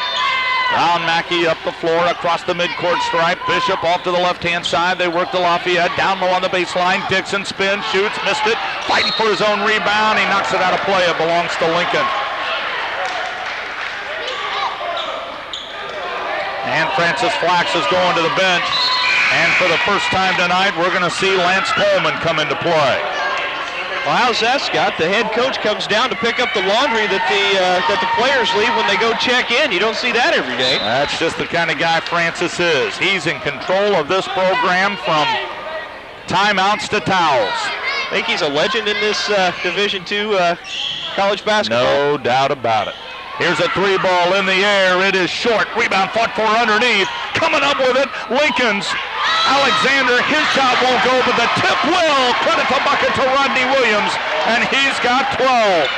Brown Mackie up the floor across the midcourt stripe. Bishop off to the left-hand side. They work to Lafayette. Down low on the baseline. Dixon spins, shoots, missed it. Fighting for his own rebound. He knocks it out of play. It belongs to Lincoln. And Francis Flax is going to the bench. And for the first time tonight, we're going to see Lance Coleman come into play. Well, how's that, Scott? The head coach comes down to pick up the laundry that the players leave when they go check in. You don't see that every day. That's just the kind of guy Francis is. He's in control of this program from timeouts to towels. I think he's a legend in this Division II college basketball. No doubt about it. Here's a 3-ball in the air. It is short. Rebound fought for underneath. Coming up with it, Lincoln's Alexander. His shot won't go, but the tip will. Credit the bucket to Rodney Williams, and he's got 12.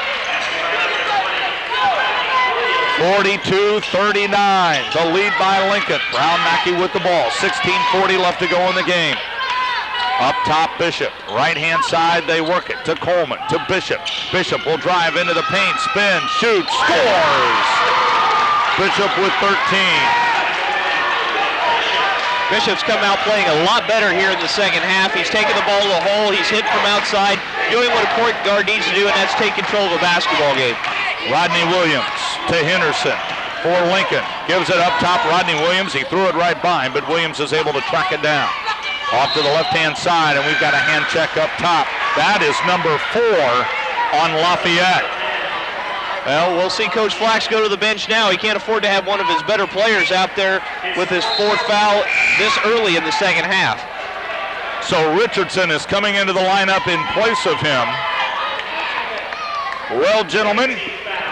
42-39, the lead by Lincoln. Brown Mackie with the ball. 16:40 left to go in the game. Up top, Bishop. Right-hand side, they work it to Coleman, to Bishop. Bishop will drive into the paint, spin, shoots, scores! Bishop with 13. Bishop's come out playing a lot better here in the second half. He's taking the ball to the hole. He's hit from outside, doing what a point guard needs to do, and that's take control of a basketball game. Rodney Williams to Henderson for Lincoln. Gives it up top, Rodney Williams. He threw it right by him, but Williams is able to track it down. Off to the left-hand side, and we've got a hand check up top. That is number 4 on Lafayette. Well, we'll see Coach Flax go to the bench now. He can't afford to have one of his better players out there with his 4th foul this early in the second half. So Richardson is coming into the lineup in place of him. Well, gentlemen,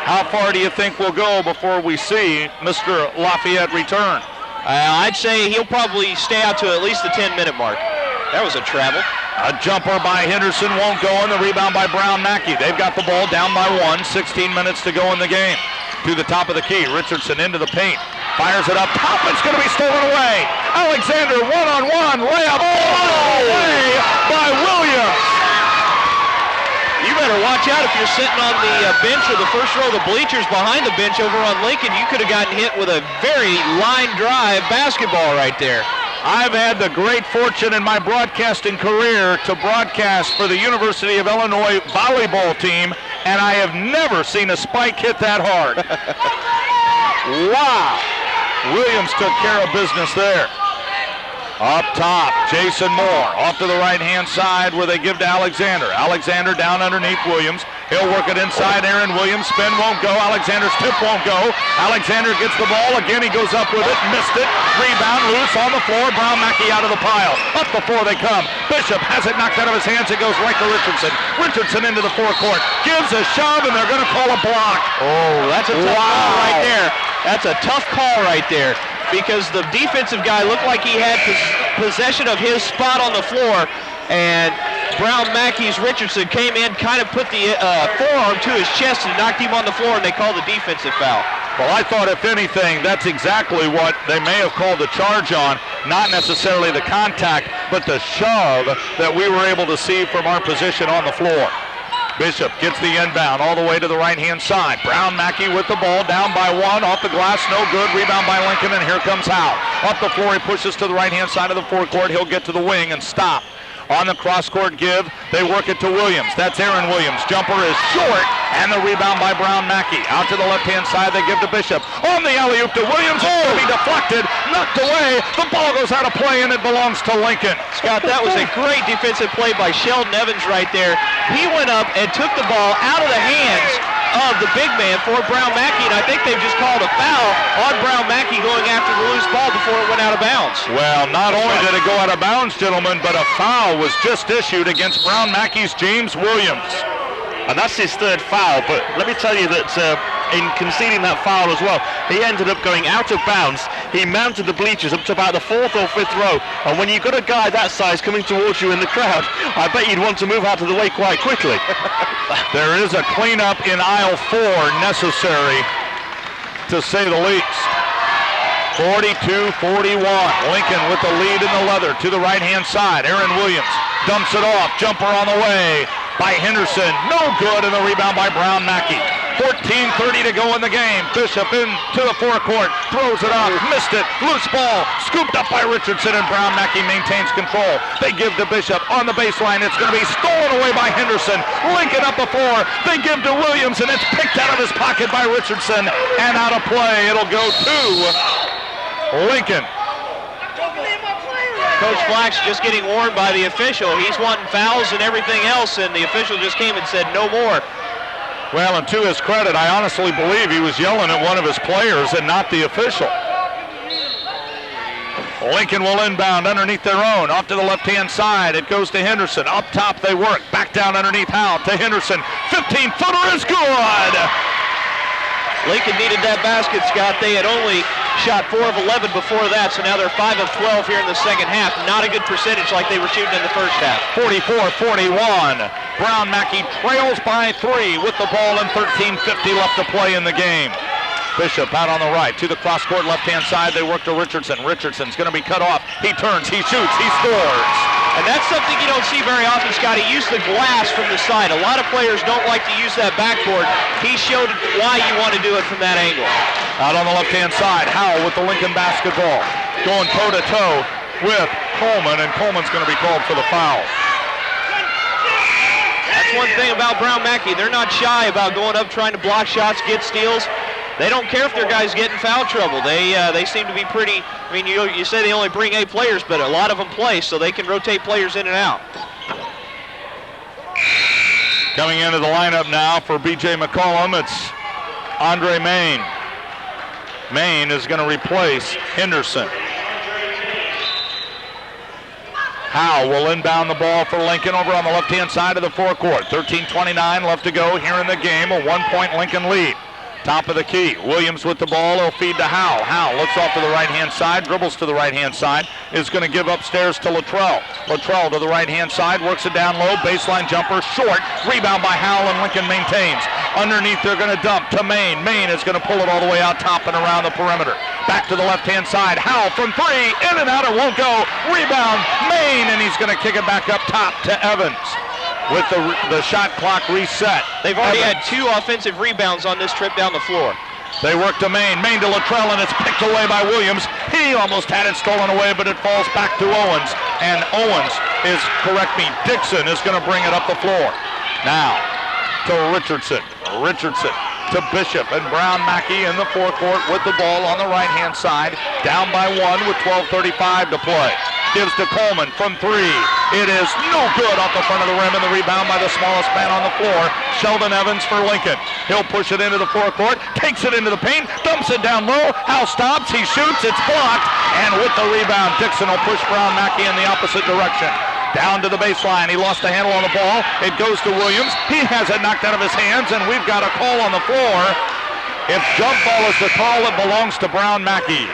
how far do you think we'll go before we see Mr. Lafayette return? I'd say he'll probably stay out to at least the 10-minute mark. That was a travel. A jumper by Henderson won't go, and the rebound by Brown Mackie. They've got the ball down by 1, 16 minutes to go in the game. To the top of the key, Richardson into the paint. Fires it up top, it's going to be stolen away. Alexander, one-on-one, layup, away by Williams. You better watch out if you're sitting on the bench or the first row of the bleachers behind the bench over on Lincoln. You could have gotten hit with a very line drive basketball right there. I've had the great fortune in my broadcasting career to broadcast for the University of Illinois volleyball team, and I have never seen a spike hit that hard. Wow. Williams took care of business there. Up top, Jason Moore off to the right-hand side where they give to Alexander. Alexander down underneath Williams. He'll work it inside. Aaron Williams. Spin won't go. Alexander's tip won't go. Alexander gets the ball. Again, he goes up with it. Missed it. Rebound loose on the floor. Brown Mackie out of the pile. Up the floor they come. Bishop has it knocked out of his hands. It goes right to Richardson. Richardson into the forecourt. Gives a shove, and they're going to call a block. Oh, that's a tough call right there. That's a tough call right there, because the defensive guy looked like he had possession of his spot on the floor, and Brown Mackie's Richardson came in, kind of put the forearm to his chest and knocked him on the floor, and they called the defensive foul. Well, I thought, if anything, that's exactly what they may have called the charge on. Not necessarily the contact, but the shove that we were able to see from our position on the floor. Bishop gets the inbound all the way to the right-hand side. Brown Mackie with the ball, down by one, off the glass, no good. Rebound by Lincoln, and here comes Howe. Up the floor, he pushes to the right-hand side of the forecourt. He'll get to the wing and stop. On the cross-court give, they work it to Williams. That's Aaron Williams. Jumper is short, and the rebound by Brown Mackie. Out to the left-hand side, they give to Bishop. On the alley-oop to Williams. It's going to be deflected, knocked away. The ball goes out of play, and it belongs to Lincoln. Scott, that was a great defensive play by Sheldon Evans right there. He went up and took the ball out of the hands of the big man for Brown Mackie, and I think they've just called a foul on Brown Mackie going after the loose ball before it went out of bounds. Well, not only did it go out of bounds, gentlemen, but a foul was just issued against Brown Mackie's James Williams. And that's his third foul, but let me tell you that in conceding that foul as well, he ended up going out of bounds. He mounted the bleachers up to about the 4th or 5th row, and when you've got a guy that size coming towards you in the crowd, I bet you'd want to move out of the way quite quickly. There is a cleanup in aisle 4 necessary, to say the least. 42-41. Lincoln with the lead in the leather to the right-hand side. Aaron Williams dumps it off. Jumper on the way by Henderson. No good, and the rebound by Brown Mackie. 14:30 to go in the game. Bishop into the forecourt. Throws it off. Missed it. Loose ball. Scooped up by Richardson, and Brown Mackie maintains control. They give to Bishop on the baseline. It's going to be stolen away by Henderson. Lincoln up the floor. They give to Williams, and it's picked out of his pocket by Richardson and out of play. It'll go to Lincoln. Coach Flax just getting warned by the official. He's wanting fouls and everything else, and the official just came and said no more. Well, and to his credit, I honestly believe he was yelling at one of his players and not the official. Lincoln will inbound underneath their own. Off to the left-hand side. It goes to Henderson. Up top they work. Back down underneath Howe to Henderson. 15-footer is good. Lincoln needed that basket, Scott. They had only shot 4 of 11 before that, so now they're 5 of 12 here in the second half. Not a good percentage like they were shooting in the first half. 44-41. Brown Mackie trails by 3 with the ball and 13:50 left to play in the game. Bishop out on the right to the cross-court left-hand side. They work to Richardson. Richardson's going to be cut off. He turns, he shoots, he scores. And that's something you don't see very often, Scotty. Use the glass from the side. A lot of players don't like to use that backboard. He showed why you want to do it from that angle. Out on the left-hand side, Howell with the Lincoln basketball. Going toe-to-toe with Coleman, and Coleman's going to be called for the foul. That's one thing about Brown Mackie. They're not shy about going up, trying to block shots, get steals. They don't care if their guys get in foul trouble. They seem to be pretty, I mean, you say they only bring 8 players, but a lot of them play, so they can rotate players in and out. Coming into the lineup now for B.J. McCollum, it's Andre Main. Main is going to replace Henderson. Howe will inbound the ball for Lincoln over on the left-hand side of the forecourt. 13:29 left to go here in the game, a 1-point Lincoln lead. Top of the key. Williams with the ball. He'll feed to Howe. Howe looks off to the right-hand side, dribbles to the right-hand side, is going to give upstairs to Luttrell. Luttrell to the right-hand side, works it down low, baseline jumper, short. Rebound by Howe, and Lincoln maintains. Underneath, they're going to dump to Main. Main is going to pull it all the way out top and around the perimeter. Back to the left-hand side. Howe from 3, in and out, it won't go. Rebound, Main, and he's going to kick it back up top to Evans. With the shot clock reset. They've already had 2 offensive rebounds on this trip down the floor. They work to Main. Main to Luttrell, and it's picked away by Williams. He He almost had it stolen away, but it falls back to Owens. And Owens Dixon is going to bring it up the floor. Now to Richardson. Richardson to Bishop, and Brown Mackie in the forecourt with the ball on the right-hand side. Down by 1 with 12:35 to play. Gives to Coleman from 3. It is no good off the front of the rim, and the rebound by the smallest man on the floor, Sheldon Evans for Lincoln. He'll push it into the forecourt, takes it into the paint, dumps it down low. Hal stops, he shoots, it's blocked, and with the rebound, Dixon will push Brown Mackie in the opposite direction. Down to the baseline, he lost the handle on the ball. It goes to Williams. He has it knocked out of his hands, and we've got a call on the floor. If jump ball is the call, it belongs to Brown Mackie.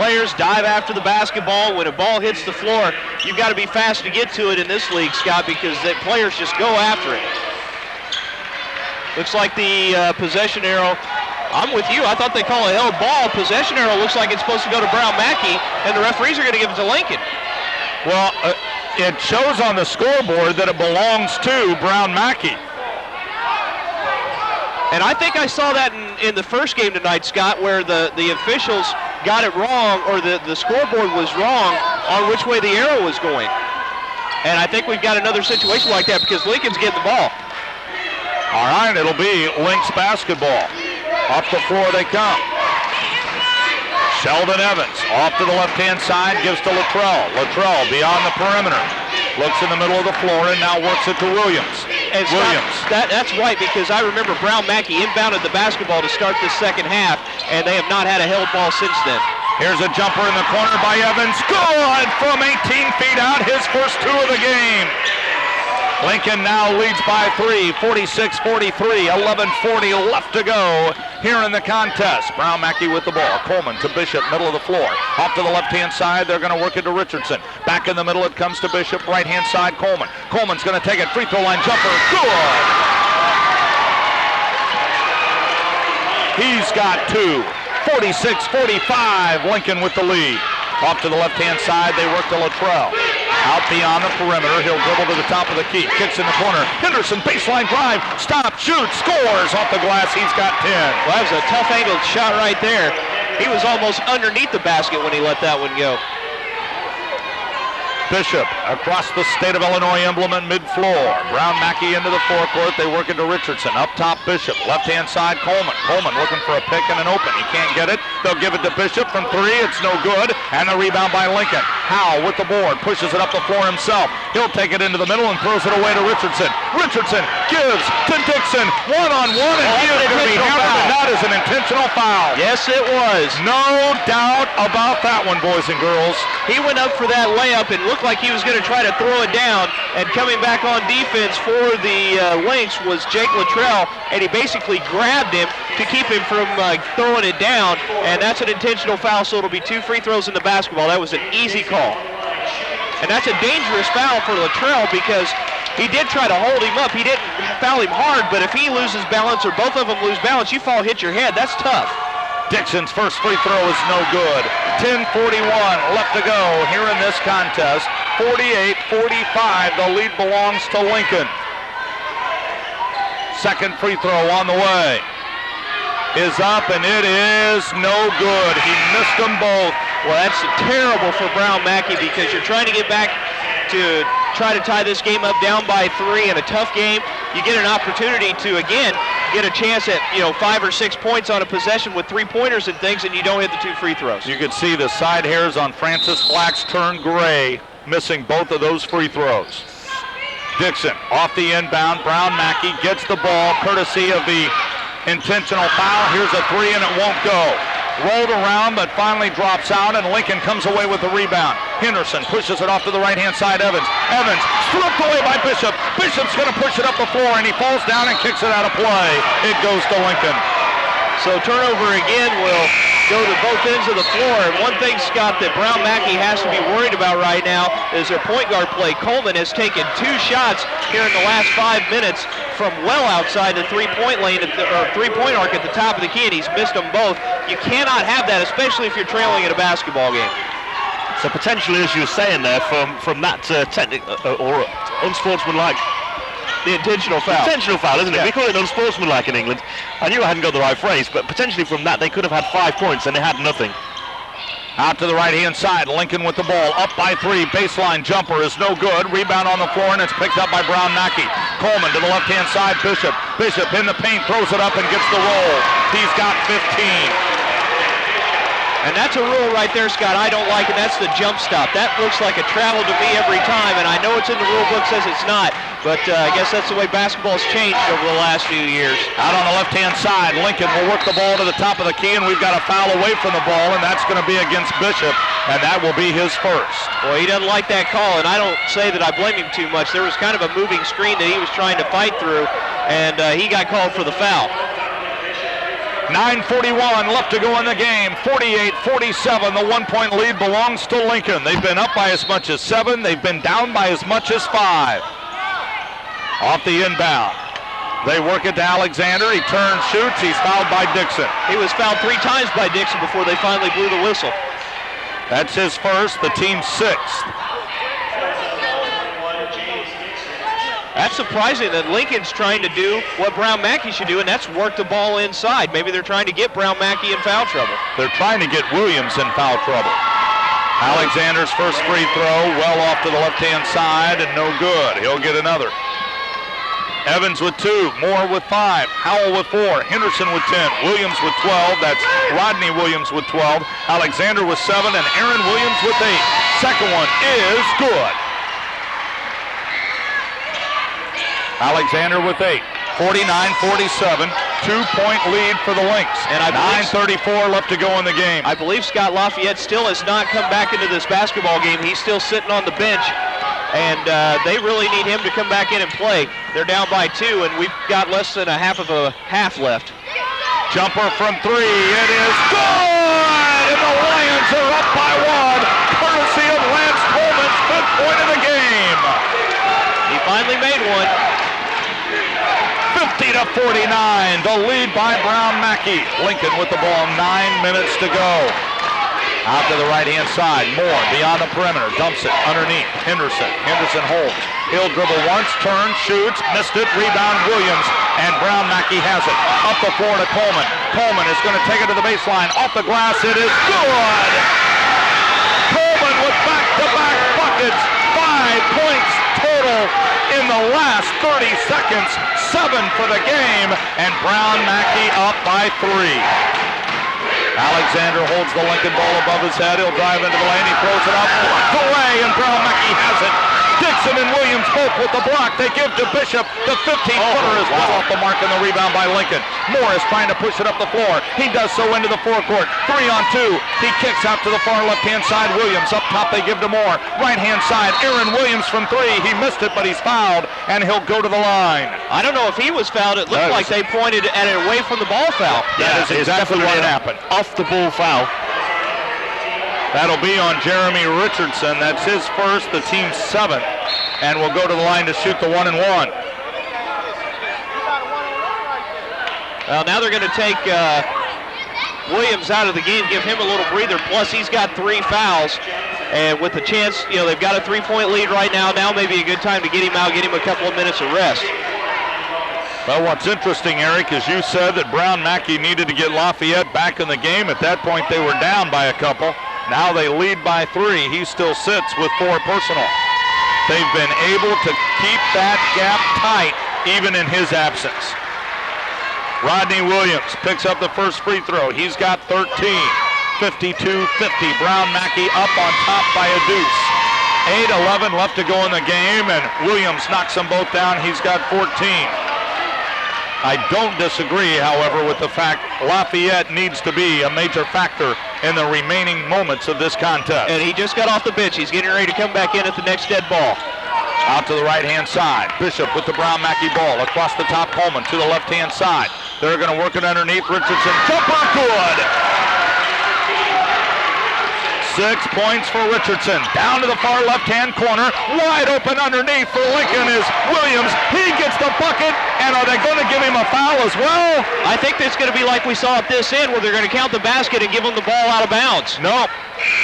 Players dive after the basketball. When a ball hits the floor, you've got to be fast to get to it in this league, Scott, because the players just go after it. Looks like the possession arrow. I'm with you. I thought they call a held ball. Possession arrow looks like it's supposed to go to Brown Mackie, and the referees are going to give it to Lincoln. Well, it shows on the scoreboard that it belongs to Brown Mackie. And I think I saw that in the first game tonight, Scott, where the officials got it wrong, or the scoreboard was wrong on which way the arrow was going. And I think we've got another situation like that because Lincoln's getting the ball. All right, it'll be Lynx basketball. Up the floor they come. Sheldon Evans off to the left-hand side, gives to Luttrell. Luttrell beyond the perimeter. Looks in the middle of the floor and now works it to Williams. And Scott, that's right, because I remember Brown Mackie inbounded the basketball to start the second half, and they have not had a held ball since then. Here's a jumper in the corner by Evans. Good from 18 feet out, his first 2 of the game. Lincoln now leads by 3, 46-43, 11:40 left to go here in the contest. Brown Mackie with the ball. Coleman to Bishop, middle of the floor. Off to the left-hand side, they're going to work it to Richardson. Back in the middle, it comes to Bishop. Right-hand side, Coleman. Coleman's going to take it. Free throw line jumper. Good! He's got 2. 46-45, Lincoln with the lead. Off to the left-hand side, they work to Luttrell. Out beyond the perimeter, he'll dribble to the top of the key. Kicks in the corner. Henderson, baseline drive. Stop, shoot, scores off the glass. He's got 10. Well, that was a tough angled shot right there. He was almost underneath the basket when he let that one go. Bishop across the state of Illinois emblem at mid-floor. Brown Mackie into the forecourt. They work it to Richardson. Up top, Bishop. Left-hand side, Coleman. Coleman looking for a pick and an open. He can't get it. They'll give it to Bishop from 3. It's no good. And the rebound by Lincoln. Howe with the board. Pushes it up the floor himself. He'll take it into the middle and throws it away to Richardson. Richardson gives to Dixon. One-on-one, and he is going to be counted. And that is an intentional foul. Yes, it was. No doubt about that one, boys and girls. He went up for that layup and looked like he was going to try to throw it down, and coming back on defense for the Lynx was Jake Luttrell, and he basically grabbed him to keep him from throwing it down, and that's an intentional foul, so it'll be 2 free throws in the basketball. That was an easy call. And that's a dangerous foul for Luttrell because he did try to hold him up. He didn't foul him hard, but if he loses balance or both of them lose balance, you fall, hit your head. That's tough. Dixon's first free throw is no good. 10:41 left to go here in this contest. 48-45, the lead belongs to Lincoln. Second free throw on the way is up, and it is no good. He missed them both. Well, that's terrible for Brown Mackie because you're trying to get back to try to tie this game up down by 3 in a tough game. You get an opportunity to, again, get a chance at 5 or 6 points on a possession with 3-pointers and things, and you don't hit the 2 free throws. You can see the side hairs on Francis Black's turn gray, missing both of those free throws. Dixon off the inbound. Brown Mackie gets the ball courtesy of the intentional foul. Here's a 3 and it won't go. Rolled around but finally drops out, and Lincoln comes away with the rebound. Henderson pushes it off to the right-hand side. Evans stripped away by Bishop. Bishop's going to push it up the floor, and he falls down and kicks it out of play. It goes to Lincoln. So turnover again will go to both ends of the floor. And one thing, Scott, that Brown Mackie has to be worried about right now is their point guard play. Coleman has taken 2 shots here in the last 5 minutes from well outside the 3-point lane, or 3-point arc at the top of the key, and he's missed them both. You cannot have that, especially if you're trailing in a basketball game. So potentially, as you were saying there, from that technical or unsportsmanlike. The intentional foul. Intentional foul, isn't it? Yeah. We call it unsportsmanlike in England. I knew I hadn't got the right phrase, but potentially from that they could have had 5 points and they had nothing. Out to the right-hand side, Lincoln with the ball, up by 3, baseline jumper is no good. Rebound on the floor, and it's picked up by Brown Mackie. Coleman to the left-hand side, Bishop. Bishop in the paint, throws it up and gets the roll. He's got 15. And that's a rule right there, Scott, I don't like, and that's the jump stop. That looks like a travel to me every time, and I know it's in the rule book, says it's not, but I guess that's the way basketball's changed over the last few years. Out on the left-hand side, Lincoln will work the ball to the top of the key, and we've got a foul away from the ball, and that's going to be against Bishop, and that will be his first. Well, he doesn't like that call, and I don't say that I blame him too much. There was kind of a moving screen that he was trying to fight through, and he got called for the foul. 9:41 left to go in the game. 48-47. The 1-point lead belongs to Lincoln. They've been up by as much as 7. They've been down by as much as 5. Off the inbound. They work it to Alexander. He turns, shoots. He's fouled by Dixon. He was fouled 3 times by Dixon before they finally blew the whistle. That's his first, the team's 6th. That's surprising that Lincoln's trying to do what Brown Mackie should do, and that's work the ball inside. Maybe they're trying to get Brown Mackie in foul trouble. They're trying to get Williams in foul trouble. Alexander's first free throw, well off to the left-hand side, and no good. He'll get another. Evans with 2, Moore with 5, Howell with 4, Henderson with 10, Williams with 12, that's Rodney Williams with 12, Alexander with 7, and Aaron Williams with 8. Second one is good. Alexander with 8. 49-47, 2-point lead for the Lynx. And 9:34 left to go in the game. I believe Scott Lafayette still has not come back into this basketball game. He's still sitting on the bench, and they really need him to come back in and play. They're down by 2, and we've got less than a half left. Jumper from 3, it is good! And the Lions are up by 1, courtesy of Lance Coleman's 5th point of the game. He finally made one. 50-49, the lead by Brown Mackie. Lincoln with the ball, 9 minutes to go. Out to the right-hand side, Moore beyond the perimeter, dumps it underneath, Henderson. Henderson holds. He'll dribble once, turns, shoots, missed it, rebound Williams, and Brown Mackie has it. Up the floor to Coleman. Coleman is going to take it to the baseline. Off the glass, it is good! Coleman with back-to-back buckets, 5 points total in the last 30 seconds, 7 for the game, and Brown Mackie up by 3. Alexander holds the Lincoln ball above his head. He'll drive into the lane. He throws it up, blocked away, and Brown Mackie has it. Dixon and Williams both with the block. They give to Bishop. The 15-footer is well off the mark, and the rebound by Lincoln. Morris trying to push it up the floor. He does so into the forecourt. 3-on-2. He kicks out to the far left-hand side. Williams up top. They give to Moore. Right-hand side. Aaron Williams from 3. He missed it, but he's fouled, and he'll go to the line. I don't know if he was fouled. It looked like they pointed at it away from the ball foul. That is exactly what happened. Off the ball foul. That'll be on Jeremy Richardson. That's his first, the team's 7th, and will go to the line to shoot the 1-and-1. Well, now they're going to take Williams out of the game, give him a little breather. Plus, he's got 3 fouls, and with the chance, they've got a 3-point lead right now. Now may be a good time to get him out, get him a couple of minutes of rest. Well, what's interesting, Eric, is you said that Brown Mackie needed to get Lafayette back in the game. At that point, they were down by a couple. Now they lead by 3. He still sits with 4 personal. They've been able to keep that gap tight even in his absence. Rodney Williams picks up the first free throw. He's got 13. 52-50. Brown Mackie up on top by a deuce. 8:11 left to go in the game, and Williams knocks them both down. He's got 14. I don't disagree, however, with the fact Lafayette needs to be a major factor in the remaining moments of this contest. And he just got off the bench. He's getting ready to come back in at the next dead ball. Out to the right-hand side. Bishop with the Brown Mackie ball. Across the top, Coleman to the left-hand side. They're going to work it underneath. Richardson, jumper, good! 6 points for Richardson. Down to the far left-hand corner. Wide open underneath for Lincoln is Williams. He gets the bucket, and are they going to give him a foul as well? I think it's going to be like we saw at this end, where they're going to count the basket and give him the ball out of bounds. No,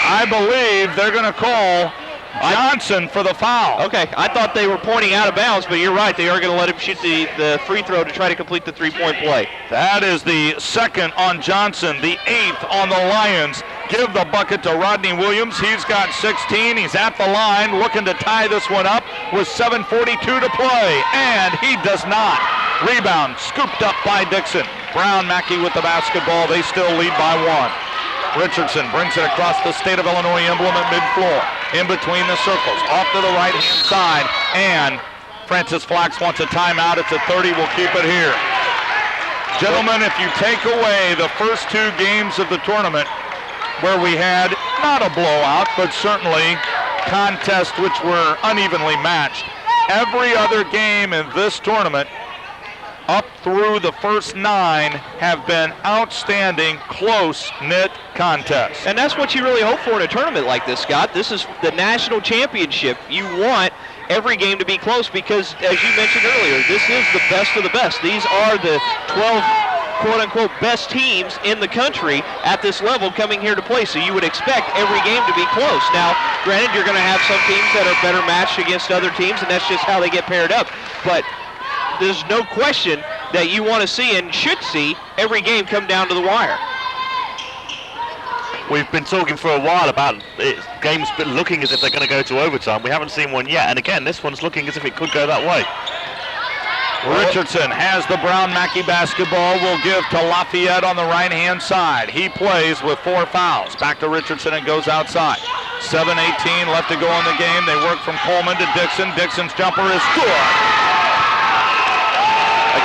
I believe they're going to call Johnson for the foul. Okay, I thought they were pointing out of bounds, but you're right. They are going to let him shoot the free throw to try to complete the 3-point play. That is the 2nd on Johnson, the 8th on the Lions, give the bucket to Rodney Williams. He's got 16. He's at the line looking to tie this one up with 7:42 to play, and he does not. Rebound scooped up by Dixon. Brown Mackie with the basketball. They still lead by 1. Richardson brings it across the State of Illinois emblem at midfloor. In between the circles, off to the right-hand side, and Francis Flax wants a timeout. It's a 30. We'll keep it here. Gentlemen, if you take away the first 2 games of the tournament where we had not a blowout, but certainly contests which were unevenly matched, every other game in this tournament up through the first 9 have been outstanding, close-knit contests. And that's what you really hope for in a tournament like this, Scott. This is the national championship. You want every game to be close because, as you mentioned earlier, this is the best of the best. These are the 12 quote-unquote best teams in the country at this level coming here to play, so you would expect every game to be close. Now, granted, you're going to have some teams that are better matched against other teams, and that's just how they get paired up, but there's no question that you want to see and should see every game come down to the wire. We've been talking for a while about games looking as if they're going to go to overtime. We haven't seen one yet, and again, this one's looking as if it could go that way. Richardson has the Brown Mackie basketball. Will give to Lafayette on the right-hand side. He plays with 4 fouls. Back to Richardson and goes outside. 7:18 left to go in the game. They work from Coleman to Dixon. Dixon's jumper is good.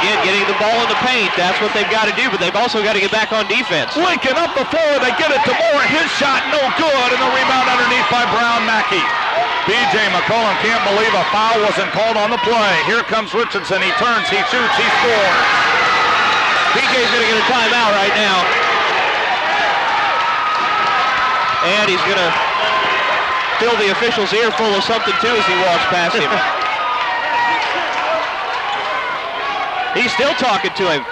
Again, getting the ball in the paint, that's what they've got to do, but they've also got to get back on defense. Lincoln up the floor. They get it to Moore. His shot no good, and the rebound underneath by Brown Mackie. B.J. McCollum can't believe a foul wasn't called on the play. Here comes Richardson. He turns, he shoots, he scores. B.J.'s going to get a timeout right now. And he's going to fill the official's ear full of something, too, as he walks past him. He's still talking to him.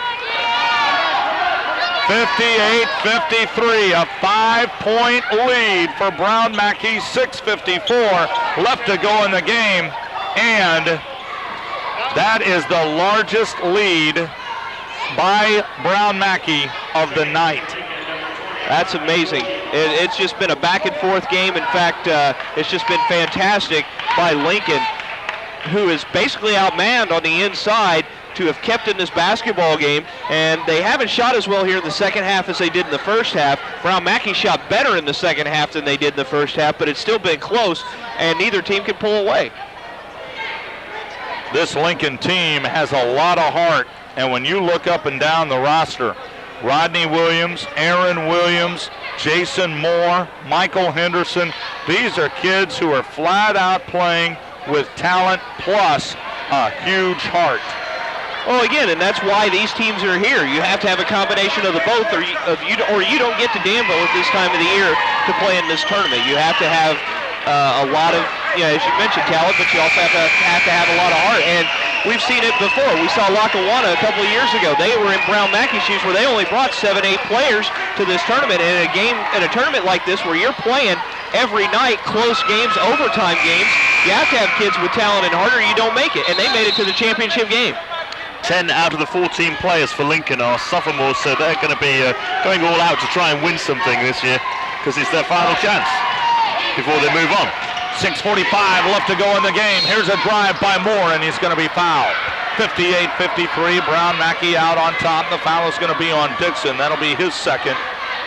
58-53, a 5-point lead for Brown Mackie, 6:54 left to go in the game, and that is the largest lead by Brown Mackie of the night. That's amazing. It's just been a back and forth game. In fact, it's just been fantastic by Lincoln, who is basically outmanned on the inside to have kept in this basketball game, and they haven't shot as well here in the second half as they did in the first half. Brown Mackie shot better in the second half than they did in the first half, but it's still been close, and neither team can pull away. This Lincoln team has a lot of heart, and when you look up and down the roster, Rodney Williams, Aaron Williams, Jason Moore, Michael Henderson, these are kids who are flat out playing with talent plus a huge heart. Well, again, and that's why these teams are here. You have to have a combination of the both, or you don't get to Danville at this time of the year to play in this tournament. You have to have a lot of, as you mentioned, talent, but you also have to have a lot of heart. And we've seen it before. We saw Lackawanna a couple of years ago. They were in Brown Mackie's shoes where they only brought 7-8 players to this tournament. And in a tournament like this where you're playing every night, close games, overtime games, you have to have kids with talent and heart, or you don't make it. And they made it to the championship game. 10 out of the 14 players for Lincoln are sophomores, so they're going to be going all out to try and win something this year because it's their final chance before they move on. 6:45 left to go in the game. Here's a drive by Moore, and he's going to be fouled. 58-53, Brown Mackie out on top. The foul is going to be on Dixon. That'll be his second,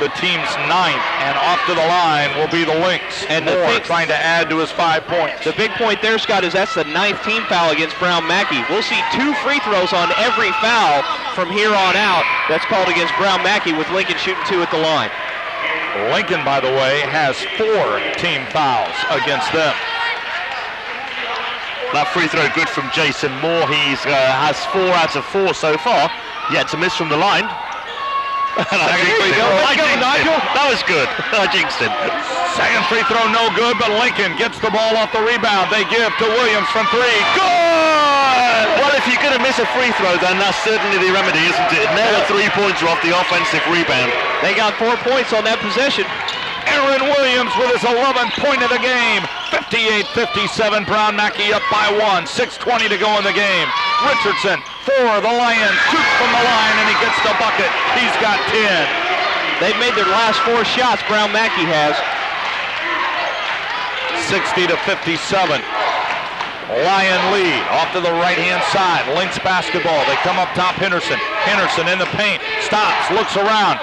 the team's 9th, and off to the line will be the Lynx. And Moore trying to add to his 5 points. The big point there, Scott, is that's the 9th team foul against Brown Mackie. We'll see 2 free throws on every foul from here on out. That's called against Brown Mackie, with Lincoln shooting 2 at the line. Lincoln, by the way, has 4 team fouls against them. That free throw good from Jason Moore. He has 4 out of 4 so far, yet to miss from the line. Second free throw. I jinxed him. That was good. I jinxed him. Second free throw no good, but Lincoln gets the ball off the rebound. They give to Williams from 3. Good! Well, if you're going to miss a free throw, then that's certainly the remedy, isn't it? Nail a 3-pointer off the offensive rebound. They got 4 points on that possession. Aaron Williams with his 11th point of the game. 58-57, Brown Mackie up by 1. 6:20 to go in the game. Richardson for the Lions, shoots from the line, and he gets the bucket. He's got 10. They've made their last 4 shots, Brown Mackie has. 60-57. Lion lead off to the right-hand side. Lynx basketball. They come up top. Henderson. Henderson in the paint. Stops. Looks around.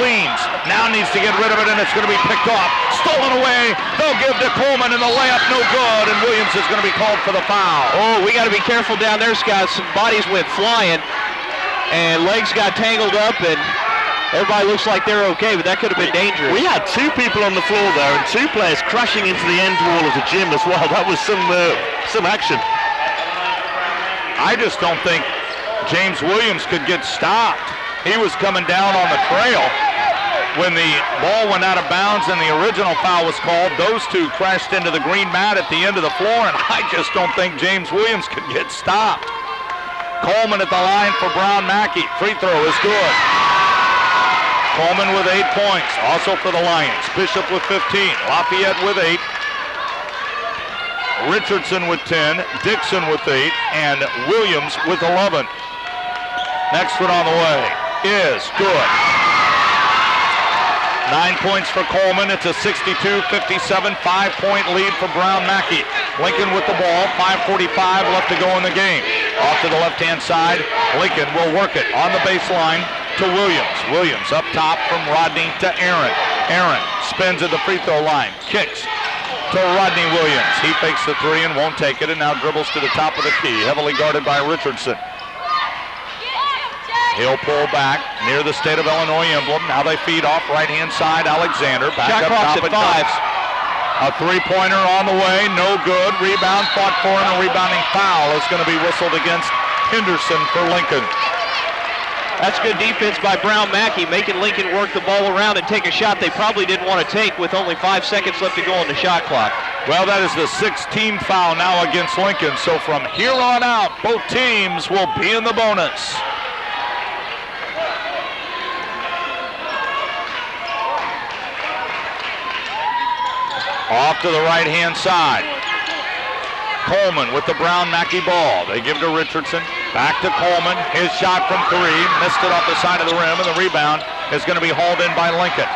Leans. Now needs to get rid of it, and it's going to be picked off. Stolen away. They'll give to Coleman, and the layup no good. And Williams is going to be called for the foul. Oh, we got to be careful down there, Scott. Some bodies went flying, and legs got tangled up, and everybody looks like they're okay, but that could have been dangerous. We had 2 people on the floor there and 2 players crashing into the end wall of the gym as well. That was some action. I just don't think James Williams could get stopped. He was coming down on the trail when the ball went out of bounds and the original foul was called. Those 2 crashed into the green mat at the end of the floor, and I just don't think James Williams could get stopped. Coleman at the line for Brown Mackie. Free throw is good. Coleman with 8 points, also for the Lions. Bishop with 15, Lafayette with 8, Richardson with 10, Dixon with 8, and Williams with 11. Next one on the way is good. 9 points for Coleman. It's a 62-57 5-point lead for Brown Mackie. Lincoln with the ball, 5:45 left to go in the game. Off to the left-hand side, Lincoln will work it on the baseline to Williams. Williams up top from Rodney to Aaron. Aaron spins at the free throw line, kicks to Rodney Williams. He fakes the 3 and won't take it, and now dribbles to the top of the key, heavily guarded by Richardson. He'll pull back near the State of Illinois emblem. Now they feed off right-hand side, Alexander. Back Shot up clock's top at 5. Dunks. A 3-pointer on the way, no good. Rebound fought for, and a rebounding foul is going to be whistled against Henderson for Lincoln. That's good defense by Brown Mackie, making Lincoln work the ball around and take a shot they probably didn't want to take with only 5 seconds left to go on the shot clock. Well, that is the 16th foul now against Lincoln. So from here on out, both teams will be in the bonus. Off to the right-hand side. Coleman with the Brown Mackie ball. They give to Richardson. Back to Coleman. His shot from 3. Missed it off the side of the rim, and the rebound is going to be hauled in by Lincoln.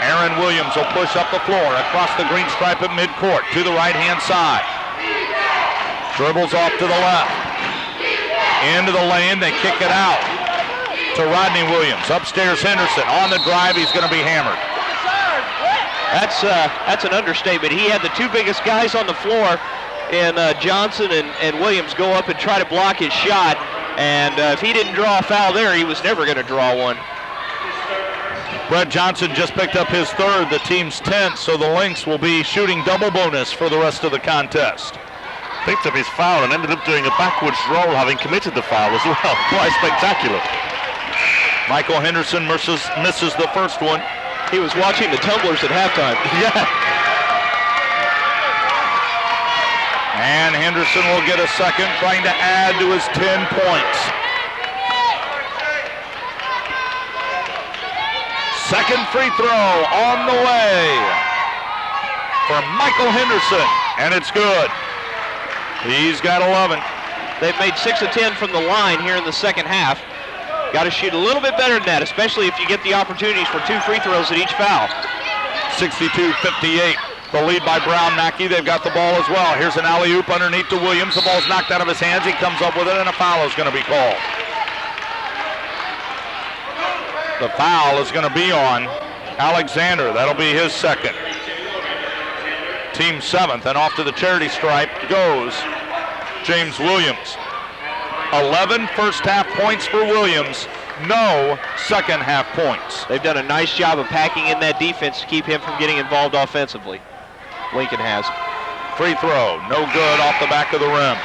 Aaron Williams will push up the floor across the green stripe at midcourt to the right-hand side. Dribbles off to the left. Into the lane. They kick it out to Rodney Williams. Upstairs Henderson. On the drive, he's going to be hammered. That's an understatement. He had the 2 biggest guys on the floor, and Johnson and Williams go up and try to block his shot. And if he didn't draw a foul there, he was never going to draw one. Brett Johnson just picked up his 3rd, the team's 10th, so the Lynx will be shooting double bonus for the rest of the contest. Picked up his foul and ended up doing a backwards roll, having committed the foul as well. Quite spectacular. Michael Henderson misses the first one. He was watching the tumblers at halftime. Yeah. And Henderson will get a second, trying to add to his 10 points. Second free throw on the way for Michael Henderson, and it's good. He's got 11. They've made 6 of 10 from the line here in the second half. Got to shoot a little bit better than that, especially if you get the opportunities for 2 free throws at each foul. 62-58. The lead by Brown Mackie. They've got the ball as well. Here's an alley-oop underneath to Williams. The ball's knocked out of his hands. He comes up with it, and a foul is going to be called. The foul is going to be on Alexander. That'll be his second. Team 7th, and off to the charity stripe goes James Williams. 11 first-half points for Williams. No second-half points. They've done a nice job of packing in that defense to keep him from getting involved offensively. Lincoln has. Free throw, no good off the back of the rim.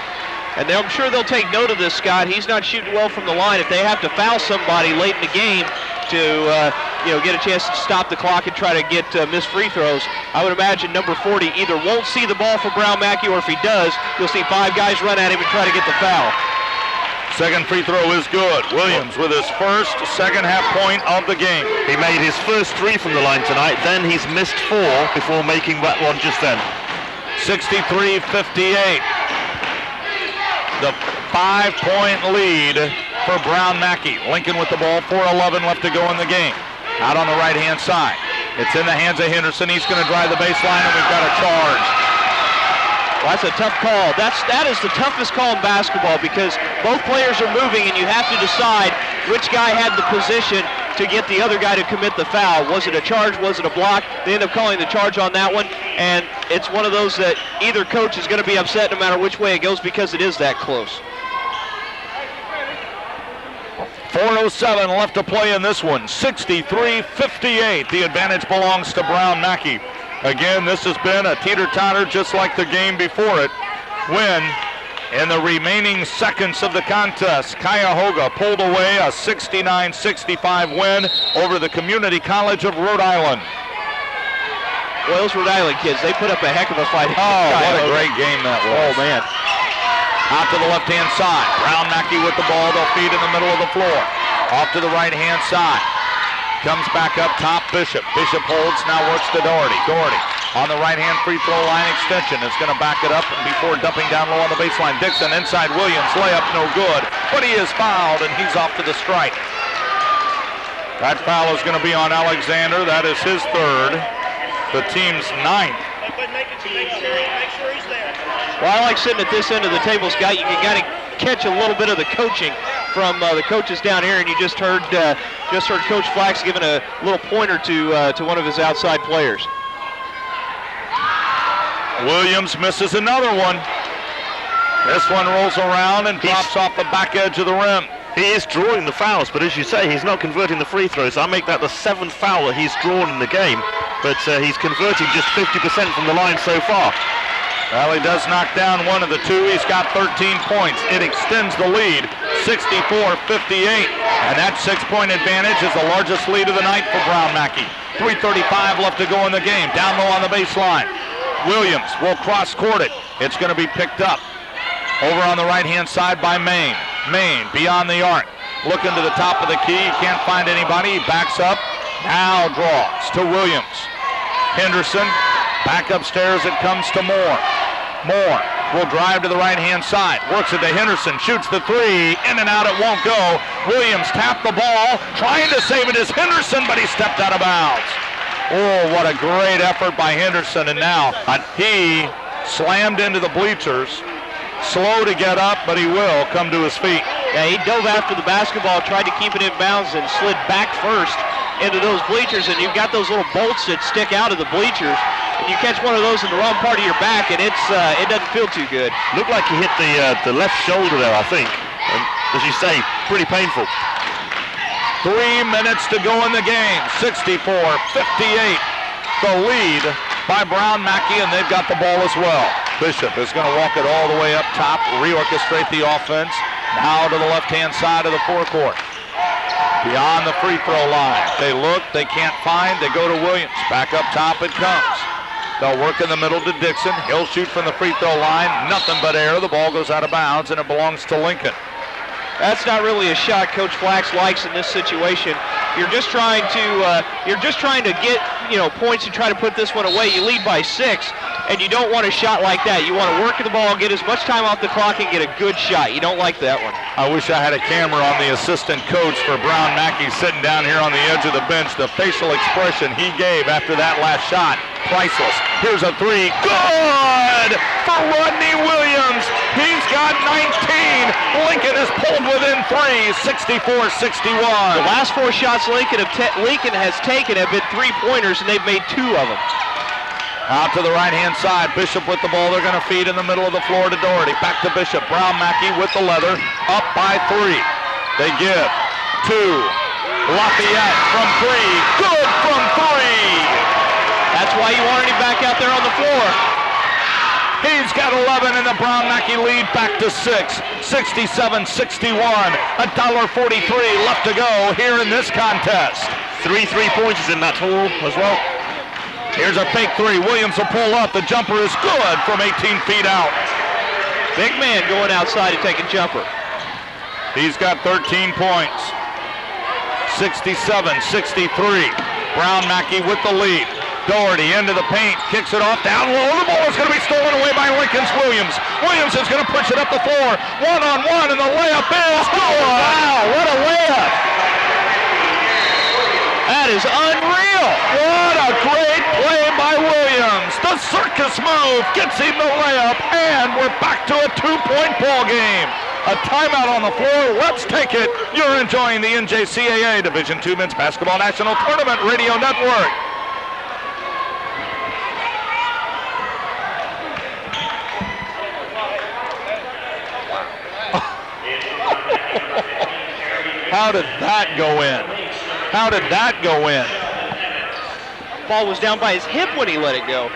And I'm sure they'll take note of this, Scott. He's not shooting well from the line. If they have to foul somebody late in the game to get a chance to stop the clock and try to get missed free throws, I would imagine number 40 either won't see the ball for Brown Mackie, or if he does, you'll see 5 guys run at him and try to get the foul. Second free throw is good. Williams with his first second-half point of the game. He made his first 3 from the line tonight, then he's missed 4 before making that one just then. 63-58. The 5-point lead for Brown Mackie. Lincoln with the ball, 4:11 left to go in the game. Out on the right-hand side. It's in the hands of Henderson. He's going to drive the baseline, and we've got a charge. Well, that's a tough call. That is the toughest call in basketball because both players are moving and you have to decide which guy had the position to get the other guy to commit the foul. Was it a charge? Was it a block? They end up calling the charge on that one, and it's one of those that either coach is going to be upset no matter which way it goes because it is that close. 4:07 left to play in this one. 63-58. The advantage belongs to Brown Mackie. Again, this has been a teeter-totter just like the game before it. When, in the remaining seconds of the contest, Cuyahoga pulled away a 69-65 win over the Community College of Rhode Island. Well, those Rhode Island kids, they put up a heck of a fight. Oh, what a great game that was. Oh, man. Out to the left-hand side. Brown Mackie with the ball. They'll feed in the middle of the floor. Off to the right-hand side. Comes back up top, Bishop. Bishop holds, now works to Doherty. Doherty on the right-hand free throw line extension is going to back it up before dumping down low on the baseline. Dixon inside Williams, layup no good, but he is fouled and he's off to the strike. That foul is going to be on Alexander. That is his third, the team's ninth. Well, I like sitting at this end of the table, Scott. You can kind of catch a little bit of the coaching from the coaches down here, and you just heard Coach Flax giving a little pointer to one of his outside players. Williams misses another one. This one rolls around and drops off the back edge of the rim. He is drawing the fouls, but as you say, he's not converting the free throws. I make that the 7th foul that he's drawn in the game, but he's converting just 50% from the line so far. Well, he does knock down one of the two. He's got 13 points. It extends the lead, 64-58. And that 6-point advantage is the largest lead of the night for Brown Mackie. 3:35 left to go in the game. Down low on the baseline. Williams will cross-court it. It's going to be picked up. Over on the right-hand side by Maine. Maine beyond the arc. Looking to the top of the key. He can't find anybody. He backs up. Now draws to Williams. Henderson. Back upstairs it comes to Moore. Moore will drive to the right-hand side. Works it to Henderson. Shoots the three. In and out it won't go. Williams tapped the ball. Trying to save it is Henderson, but he stepped out of bounds. Oh, what a great effort by Henderson. And now he slammed into the bleachers. Slow to get up, but he will come to his feet. Yeah, he dove after the basketball, tried to keep it in bounds, and slid back first into those bleachers. And you've got those little bolts that stick out of the bleachers. And you catch one of those in the wrong part of your back, and it doesn't feel too good. Looked like he hit the left shoulder there, I think. And as you say, pretty painful. 3 minutes to go in the game. 64-58. The lead by Brown Mackie, and they've got the ball as well. Bishop is going to walk it all the way up top, reorchestrate the offense. Now to the left-hand side of the forecourt. Beyond the free throw line. They look, they can't find, they go to Williams. Back up top it comes. They'll work in the middle to Dixon. He'll shoot from the free throw line. Nothing but air. The ball goes out of bounds, and it belongs to Lincoln. That's not really a shot Coach Flax likes in this situation. You're just trying to get points and try to put this one away. You lead by 6, and you don't want a shot like that. You want to work the ball, get as much time off the clock, and get a good shot. You don't like that one. I wish I had a camera on the assistant coach for Brown Mackie sitting down here on the edge of the bench. The facial expression he gave after that last shot, priceless. Here's a three. Good for Rodney Williams. He's got 19. Lincoln is pulled within 3, 64-61. The last 4 shots Lincoln has taken have been 3-pointers, and they've made 2 of them. Out to the right-hand side. Bishop with the ball. They're going to feed in the middle of the floor to Doherty. Back to Bishop. Brown Mackie with the leather. Up by 3. They give 2. Lafayette from 3. Good from 3. That's why you wanted him back out there on the floor. He's got 11 and the Brown Mackie lead back to 6. 67-61. $1.43 left to go here in this contest. 3 3-pointers in that total as well. Here's a fake 3. Williams will pull up. The jumper is good from 18 feet out. Big man going outside to take a jumper. He's got 13 points. 67-63. Brown Mackie with the lead. Doherty into the paint, kicks it off down low. The ball is going to be stolen away by Lincoln's Williams. Williams is going to push it up the floor. 1-on-1, and the layup is good. Wow, what a layup. That is unreal. What a great play by Williams. The circus move gets him the layup, and we're back to a 2-point ball game. A timeout on the floor. Let's take it. You're enjoying the NJCAA Division II Men's Basketball National Tournament Radio Network. How did that go in? How did that go in? Ball was down by his hip when he let it go.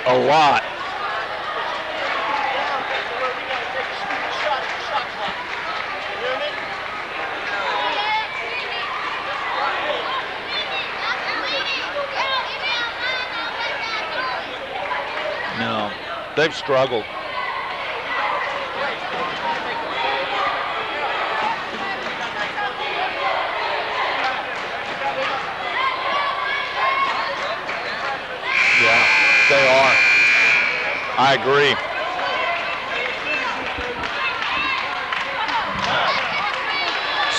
A lot. No, they've struggled. Yeah, they are. I agree.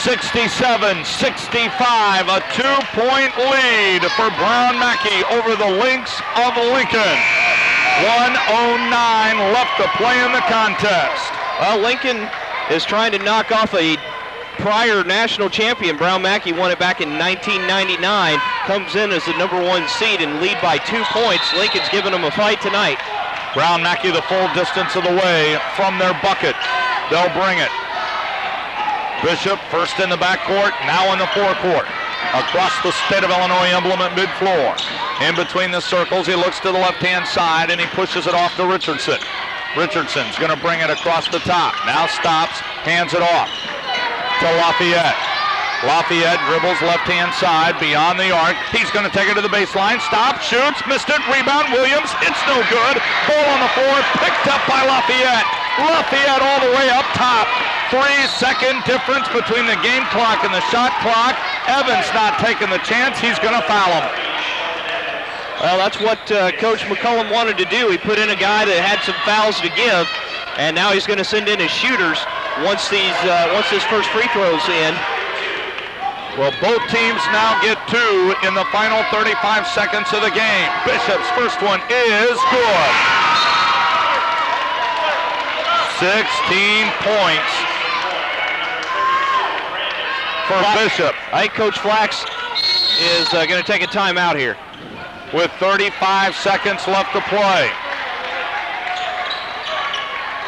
(67-65), a 2-point lead for Brown Mackie over the Lynx of Lincoln. 1:09 left to play in the contest. Well, Lincoln is trying to knock off a prior national champion. Brown Mackie won it back in 1999. Comes in as the #1 seed and lead by 2 points. Lincoln's giving them a fight tonight. Brown Mackie the full distance of the way from their bucket. They'll bring it. Bishop first in the backcourt, now in the forecourt. Across the State of Illinois emblem at mid-floor. In between the circles, he looks to the left-hand side and he pushes it off to Richardson. Richardson's going to bring it across the top. Now stops, hands it off to Lafayette. Lafayette dribbles left-hand side beyond the arc. He's going to take it to the baseline. Stop, shoots, missed it, rebound, Williams. It's no good. Ball on the floor, picked up by Lafayette. Lafayette all the way up top. 3-second difference between the game clock and the shot clock. Evans not taking the chance. He's going to foul him. Well, that's what Coach McCullum wanted to do. He put in a guy that had some fouls to give, and now he's going to send in his shooters once this first free throw's in. Well, both teams now get 2 in the final 35 seconds of the game. Bishop's first one is good. 16 points for Bishop. I think Coach Flax is going to take a timeout here. With 35 seconds left to play.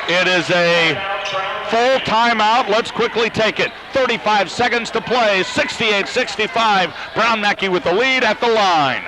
It is a full timeout. Let's quickly take it. 35 seconds to play. 68-65. Brown Mackie with the lead at the line.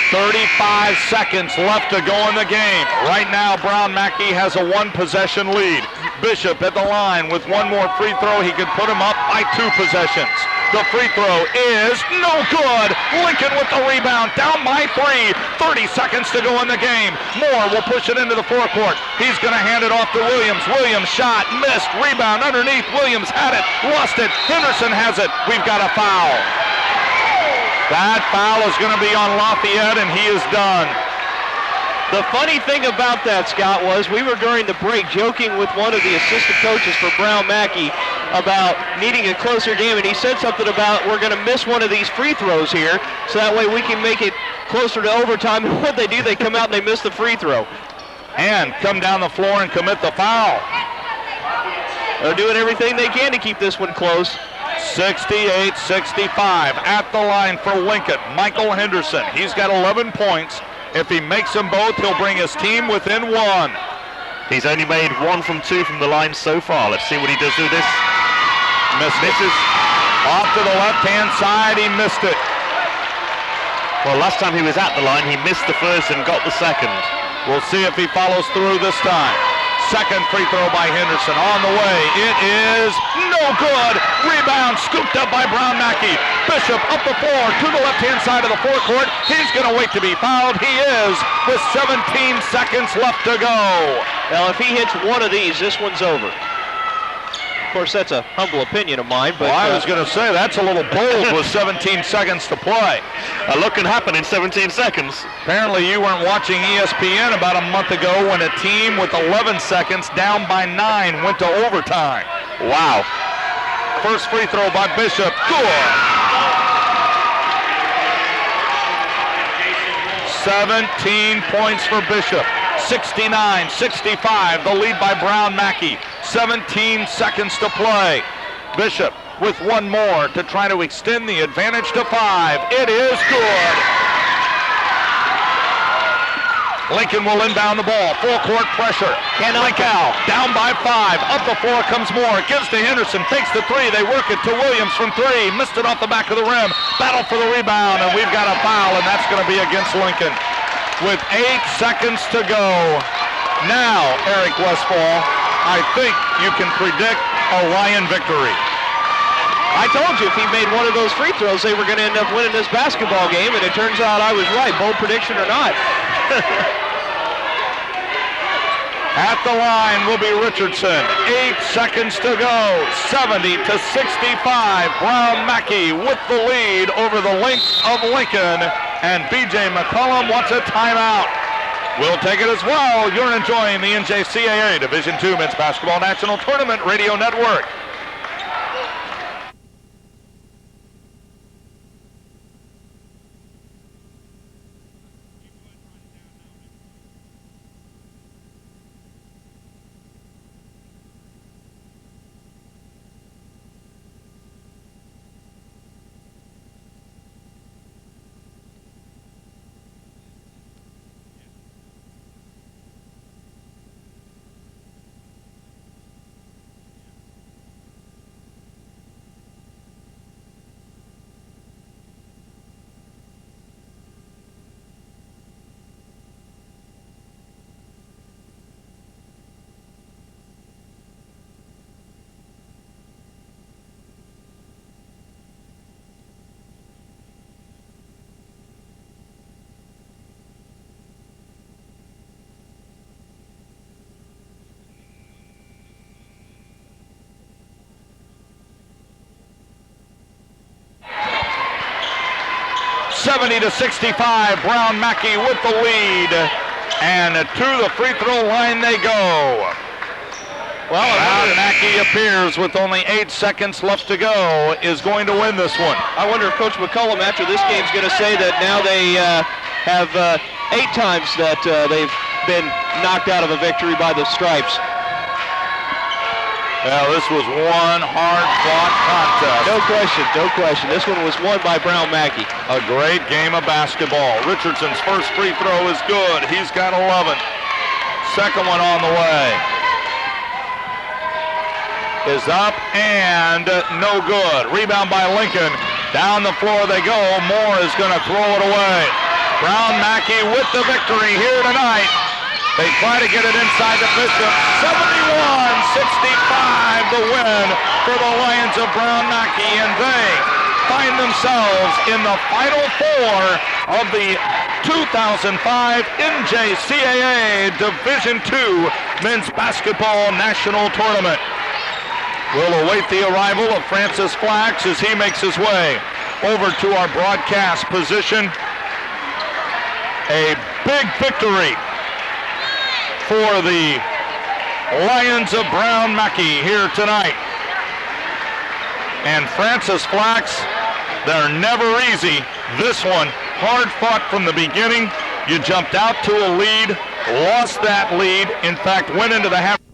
.35 seconds left to go in the game. Right now, Brown Mackie has a 1-possession lead. Bishop at the line with one more free throw. He could put him up by 2 possessions. The free throw is no good. Lincoln with the rebound, down by 3. 30 seconds to go in the game. Moore will push it into the forecourt. He's going to hand it off to Williams. Williams shot, missed, rebound underneath. Williams had it, lost it. Henderson has it. We've got a foul. That foul is going to be on Lafayette, and he is done. The funny thing about that, Scott, was we were during the break joking with one of the assistant coaches for Brown Mackie about needing a closer game, and he said something about we're going to miss one of these free throws here, so that way we can make it closer to overtime, and what they do, they come out and they miss the free throw. And come down the floor and commit the foul. They're doing everything they can to keep this one close. 68-65 at the line for Lincoln. Michael Henderson, he's got 11 points. If he makes them both, he'll bring his team within 1. He's only made 1 from 2 from the line so far. Let's see what he does with this. Misses. Off to the left-hand side, he missed it. Well, last time he was at the line, he missed the first and got the second. We'll see if he follows through this time. Second free throw by Henderson on the way. It is no good. Rebound scooped up by Brown Mackie. Bishop up the floor to the left-hand side of the forecourt. He's going to wait to be fouled. He is with 17 seconds left to go. Now, if he hits one of these, this one's over. Of course, that's a humble opinion of mine, but... Well, I was going to say, that's a little bold with 17 seconds to play. A lot can happen in 17 seconds. Apparently you weren't watching ESPN about a month ago when a team with 11 seconds down by 9 went to overtime. Wow. First free throw by Bishop. Good. 17 points for Bishop. 69-65, the lead by Brown Mackie. 17 seconds to play. Bishop with one more to try to extend the advantage to 5. It is good. Lincoln will inbound the ball. Full court pressure. Lincoln down by 5. Up the floor comes Moore. Gives to Henderson. Takes the 3. They work it to Williams from 3. Missed it off the back of the rim. Battle for the rebound, and we've got a foul, and that's going to be against Lincoln. With 8 seconds to go. Now, Eric Westfall, I think you can predict a Lion victory. I told you if he made one of those free throws, they were going to end up winning this basketball game, and it turns out I was right, bold prediction or not. At the line will be Richardson. 8 seconds to go. 70-65. Brown Mackie with the lead over the length of Lincoln. And B.J. McCollum wants a timeout. We'll take it as well. You're enjoying the NJCAA Division II Men's Basketball National Tournament Radio Network. (70-65), Brown Mackie with the lead, and to the free throw line they go. Well, Brown Mackie appears with only 8 seconds left to go, is going to win this one. I wonder if Coach McCullum after this game is going to say that now they have 8 times that they've been knocked out of a victory by the Stripes. Well, this was one hard-fought contest. No question, no question. This one was won by Brown Mackie. A great game of basketball. Richardson's first free throw is good. He's got 11. Second one on the way is up and no good. Rebound by Lincoln. Down the floor they go. Moore is going to throw it away. Brown Mackie with the victory here tonight. They try to get it inside the Bishop. 71-65, the win for the Lions of Brown Mackie, and they find themselves in the Final Four of the 2005 NJCAA Division II Men's Basketball National Tournament. We'll await the arrival of Francis Flax as he makes his way over to our broadcast position. A big victory for the Lions of Brown Mackie here tonight. And Francis Flax, they're never easy. This one hard fought from the beginning. You jumped out to a lead, lost that lead, in fact, went into the half.